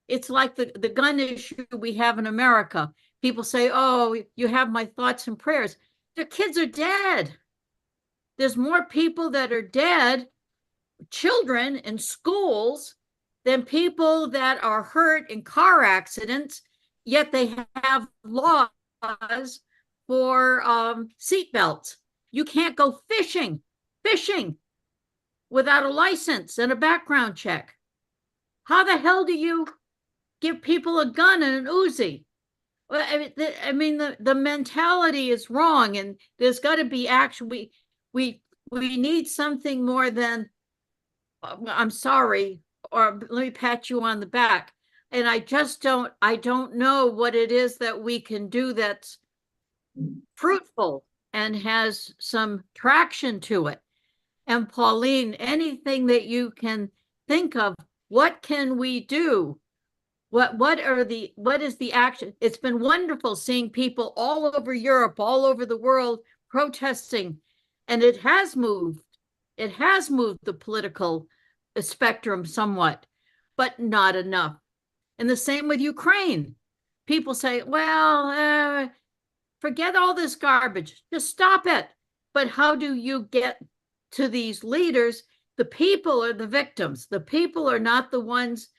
It's like the gun issue we have in America. People say, "Oh, you have my thoughts and prayers." The kids are dead. There's more people that are dead, children in schools, than people that are hurt in car accidents, yet they have laws for seatbelts. You can't go fishing without a license and a background check. How the hell do you give people a gun and an Uzi? I mean, the mentality is wrong, and there's got to be action. We need something more than I'm sorry, or let me pat you on the back. And I don't know what it is that we can do that's fruitful and has some traction to it. And Pauline, anything that you can think of, what can we do? What is the action? It's been wonderful seeing people all over Europe, all over the world protesting, and it has moved the political spectrum somewhat, but not enough. And the same with Ukraine. People say, well, forget all this garbage, just stop it. But how do you get to these leaders? The people are the victims. The people are not the ones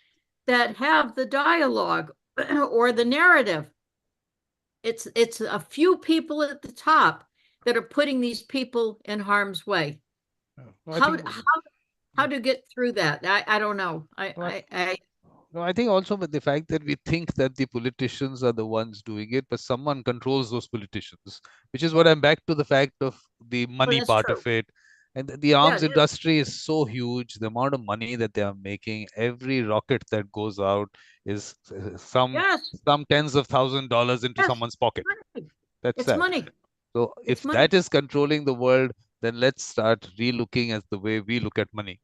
that have the dialogue or the narrative. It's a few people at the top that are putting these people in harm's way. How to get through that? I don't know. No, I think also with the fact that we think that the politicians are the ones doing it, but someone controls those politicians, which is what I'm back to the fact of the money part of it. And the arms industry is so huge. The amount of money that they are making, every rocket that goes out is some tens of $1,000s into someone's pocket. That's that. Money. So if that is controlling the world, then let's start re-looking at the way we look at money,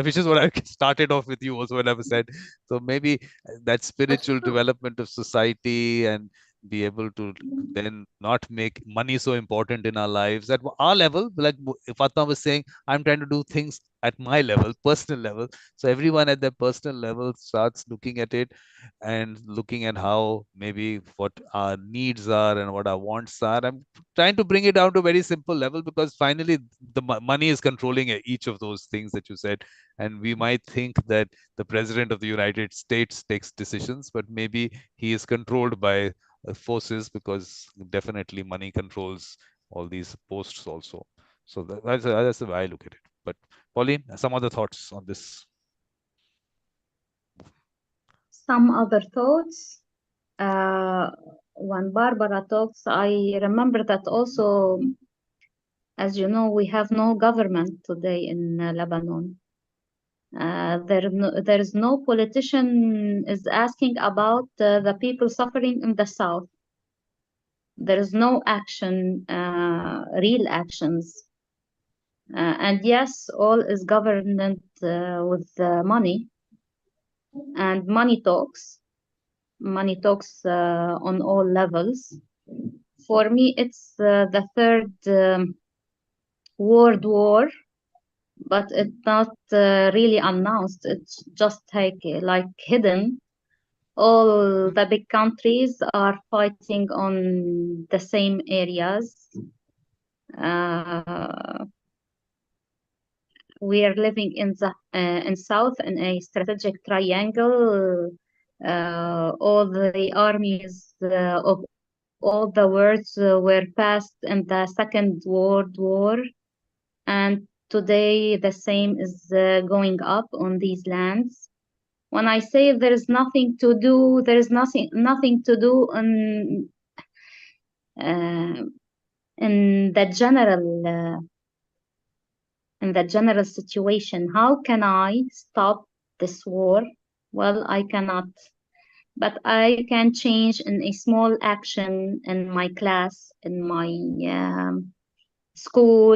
which is what I started off with you also when I said. So maybe that spiritual development of society and be able to then not make money so important in our lives at our level. Like Fatma was saying, I'm trying to do things at my level, personal level. So everyone at their personal level starts looking at it and looking at how maybe what our needs are and what our wants are. I'm trying to bring it down to a very simple level because finally the money is controlling each of those things that you said. And we might think that the president of the United States takes decisions, but maybe he is controlled by forces because definitely money controls all these posts also. So that's the way I look at it. But Pauline, some other thoughts on this? Some other thoughts. When Barbara talks, I remember that also, as you know, we have no government today in Lebanon. There is no politician is asking about the people suffering in the south. There is no action, real actions. And yes, all is governed with money. And money talks on all levels. For me, it's the third world war, but it's not really announced. It's just like hidden. All the big countries are fighting on the same areas. We are living in south in a strategic triangle. All the armies of all the worlds were passed in the Second World War, and today the same is going up on these lands. When I say there is nothing to do, there is nothing to do in the general situation. How can I stop this war? Well, I cannot, but I can change in a small action in my class, in my school,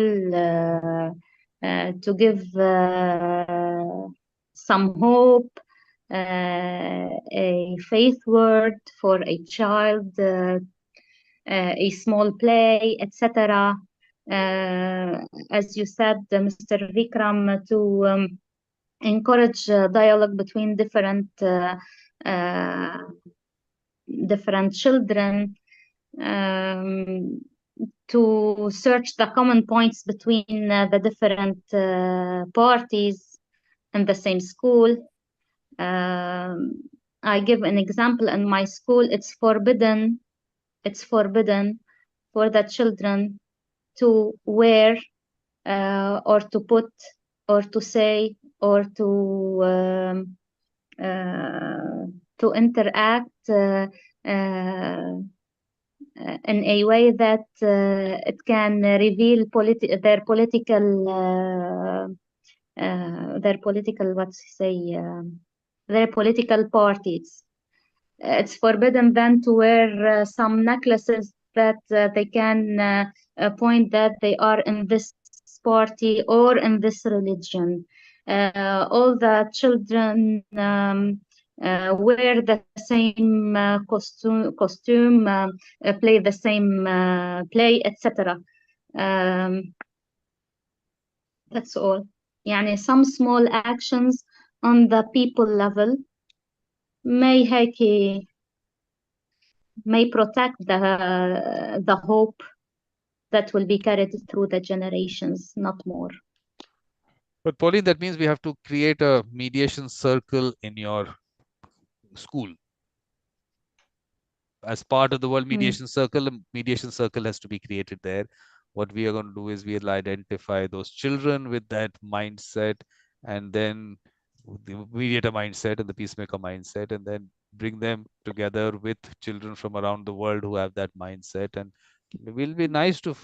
to give some hope, a faith word for a child, a small play, etc. As you said, Mr. Vikram, to encourage dialogue between different to search the common points between the different parties in the same school. I give an example. In my school, it's forbidden for the children to wear or to put or to say or to interact in a way that it can reveal their political their political parties. It's forbidden then to wear some necklaces that they can point that they are in this party or in this religion. All the children wear the same costume, play the same play, etc. That's all. يعني some small actions on the people level may protect the hope that will be carried through the generations, not more. But Pauline, that means we have to create a mediation circle in your school. As part of the World Mediation Circle, a mediation circle has to be created there. What we are going to do is we'll identify those children with that mindset, and then the mediator mindset and the peacemaker mindset, and then bring them together with children from around the world who have that mindset. And it will be nice to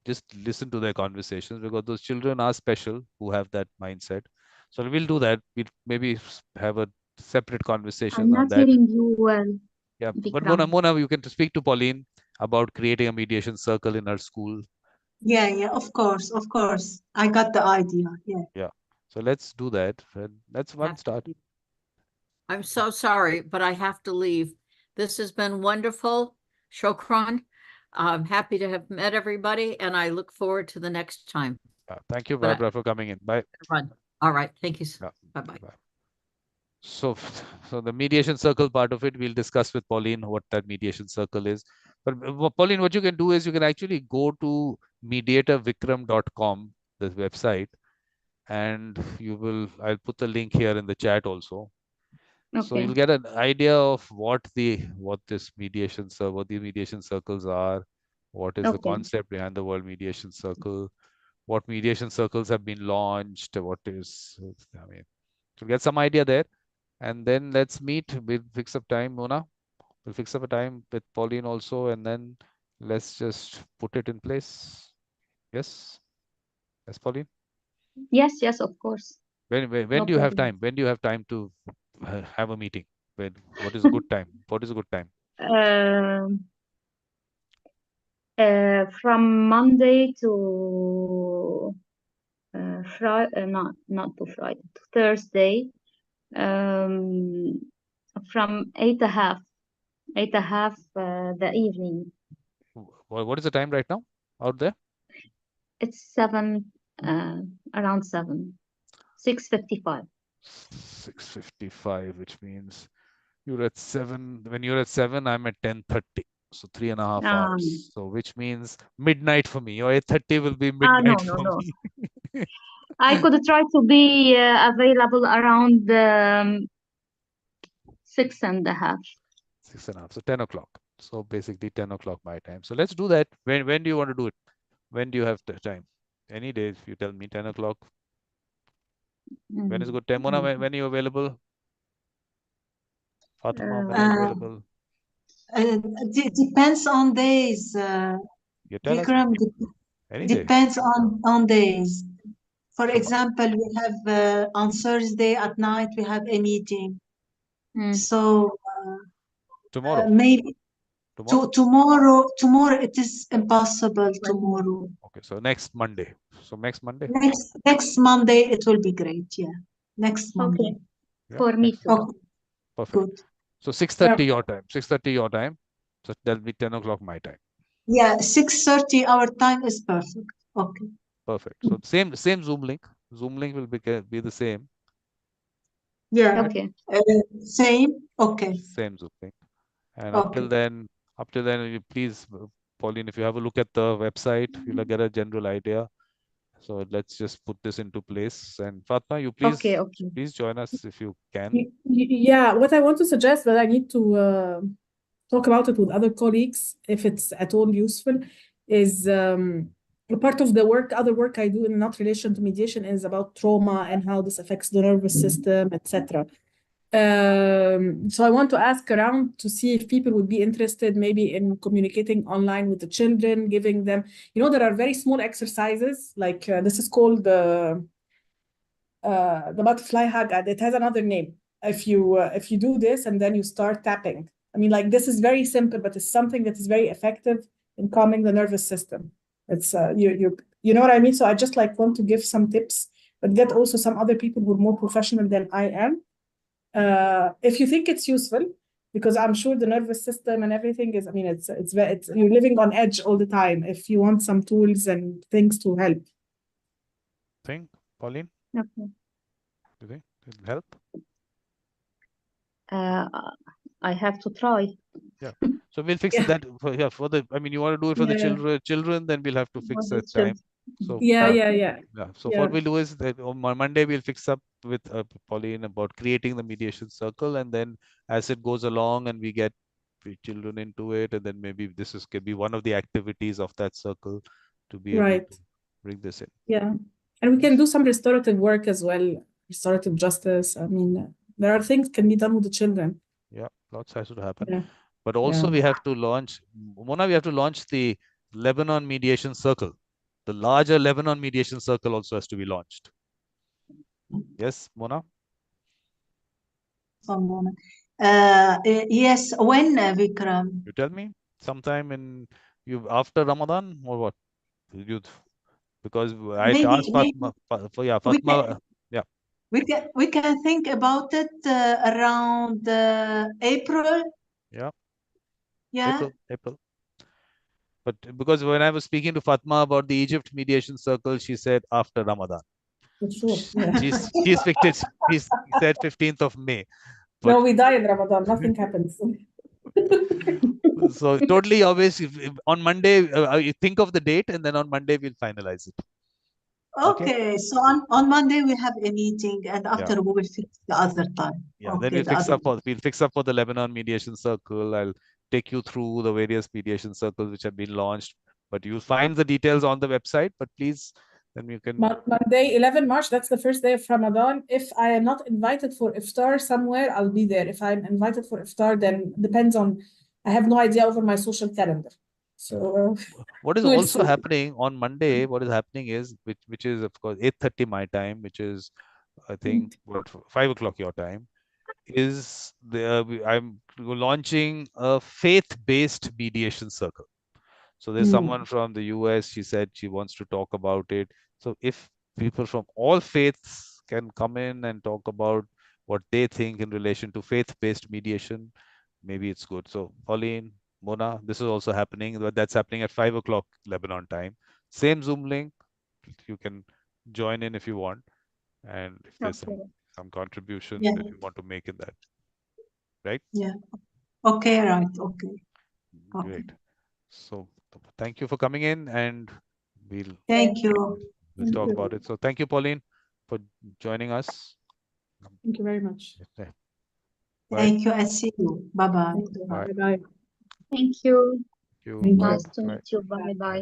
just listen to their conversations, because those children are special who have that mindset. So we'll do that. We'll maybe have a separate conversation I'm on not that. hearing you well. Yeah, but Vikram. Mona, you can speak to Pauline about creating a mediation circle in her school. Yeah, of course. I got the idea. Yeah. So let's do that. That's one start. I'm so sorry, but I have to leave. This has been wonderful. Shokran. I'm happy to have met everybody, and I look forward to the next time. Thank you, Barbara, for coming in. Bye. All right. Thank you. Yeah. Bye-bye. So the mediation circle part of it, we'll discuss with Pauline what that mediation circle is. But Pauline, what you can do is you can actually go to mediatorvikram.com, this website, and I'll put the link here in the chat also. Okay. So you'll get an idea of what these mediation circles are, what is the concept behind the World Mediation Circle, what mediation circles have been launched, to get some idea there. And then let's meet. We'll fix up time, Mona. We'll fix up a time with Pauline also, and then let's just put it in place. Yes, Pauline. Yes, of course. When do you have time? When do you have time to have a meeting? What is a good time? What is a good time? From Monday to Friday, not to Friday, to Thursday. From 8:30 the evening. What is the time right now out there? It's 7, around 7, 6:55. 6:55, which means you're at 7. When you're at 7, I'm at 10:30. So 3.5 hours. So which means midnight for me. Or 8:30 will be midnight for me. I could try to be available around 6:30. 6.5. So 10 o'clock. So basically 10 o'clock my time. So let's do that. When do you want to do it? When do you have the time? Any day, if you tell me 10 o'clock. When is good time? Mona, when are you available? Fatima, when are you available? Depends on days. Vikram, depends on days. For example, we have on Thursday at night we have a meeting. So tomorrow. Maybe tomorrow it is impossible tomorrow. Okay, so next Monday. Next Monday it will be great. Yeah, next Monday. Okay, yeah, for me too. Okay. Perfect. Good. So 6:30 your time. 6:30 your time. So that'll be 10 o'clock my time. Yeah, 6:30 our time is perfect. Okay. Perfect. So same Zoom link. Zoom link will be the same. Yeah. Okay. Same. Okay. Same Zoom link. And up till then, you please Pauline, if you have a look at the website, you'll get a general idea. So let's just put this into place. And Fatma, you Okay. please join us if you can. Yeah, what I want to suggest, but I need to talk about it with other colleagues if it's at all useful, is a part of the other work I do in not relation to mediation is about trauma and how this affects the nervous system, etc. So I want to ask around to see if people would be interested maybe in communicating online with the children, giving them, there are very small exercises like this is called the butterfly hug, and it has another name. If you do this and then you start tapping, I mean, like this is very simple, but it's something that is very effective in calming the nervous system. It's you know what I mean. So I just like want to give some tips, but get also some other people who are more professional than I am. If you think it's useful, because I'm sure the nervous system and everything is, I mean, it's you're living on edge all the time. If you want some tools and things to help. Pauline? Okay. Do you think it'll help? I have to try. Yeah. So we'll fix that for the, I mean, you want to do it for the children, then we'll have to fix that time. So yeah. So what we'll do is that on Monday we'll fix up with Pauline about creating the mediation circle, and then as it goes along and we get children into it, and then maybe could be one of the activities of that circle to be able to bring this in. Yeah, and we can do some restorative work as well, restorative justice. I mean, there are things can be done with the children. Yeah, lots has to happen. Yeah. But also we have to launch, Mona, we have to launch the Lebanon Mediation Circle. The larger Lebanon Mediation Circle also has to be launched. Yes, Mona? One moment. Yes, when, Vikram? You tell me, sometime after Ramadan or what? Because I asked Fatma, Fatma. We can think about it around April. Yeah. Yeah. April. But because when I was speaking to Fatma about the Egypt Mediation Circle, she said after Ramadan. For sure. Yeah. She's picked it. He said 15th of May. But no, we die in Ramadan. Nothing happens. So totally always on Monday, you think of the date, and then on Monday we'll finalize it. Okay. So on Monday we have a meeting, and after we will fix the other time. Yeah. Okay, then we'll fix up for the Lebanon Mediation Circle. I'll take you through the various mediation circles which have been launched, but you'll find the details on the website. But please, then you can. Monday, 11 March. That's the first day of Ramadan. If I am not invited for iftar somewhere, I'll be there. If I'm invited for iftar, then depends on. I have no idea over my social calendar. So what is also happening on Monday? What is happening is which is of course 8:30 my time, which is I think 5 o'clock your time. Is I'm launching a faith-based mediation circle. So there's someone from the US. She said she wants to talk about it. So if people from all faiths can come in and talk about what they think in relation to faith-based mediation, maybe it's good. So Pauline, Mona, this is also happening. That's happening at 5 o'clock Lebanon time. Same Zoom link. You can join in if you want, and if there's some contribution that you want to make in that, right? Yeah. Okay. Right. Okay. Great. So thank you for coming in, and we'll talk about it. So thank you, Pauline, for joining us. Thank you very much. Okay. Thank you, and see you. Bye-bye. Bye-bye. Thank you. Thank you. Nice to meet you. Bye-bye.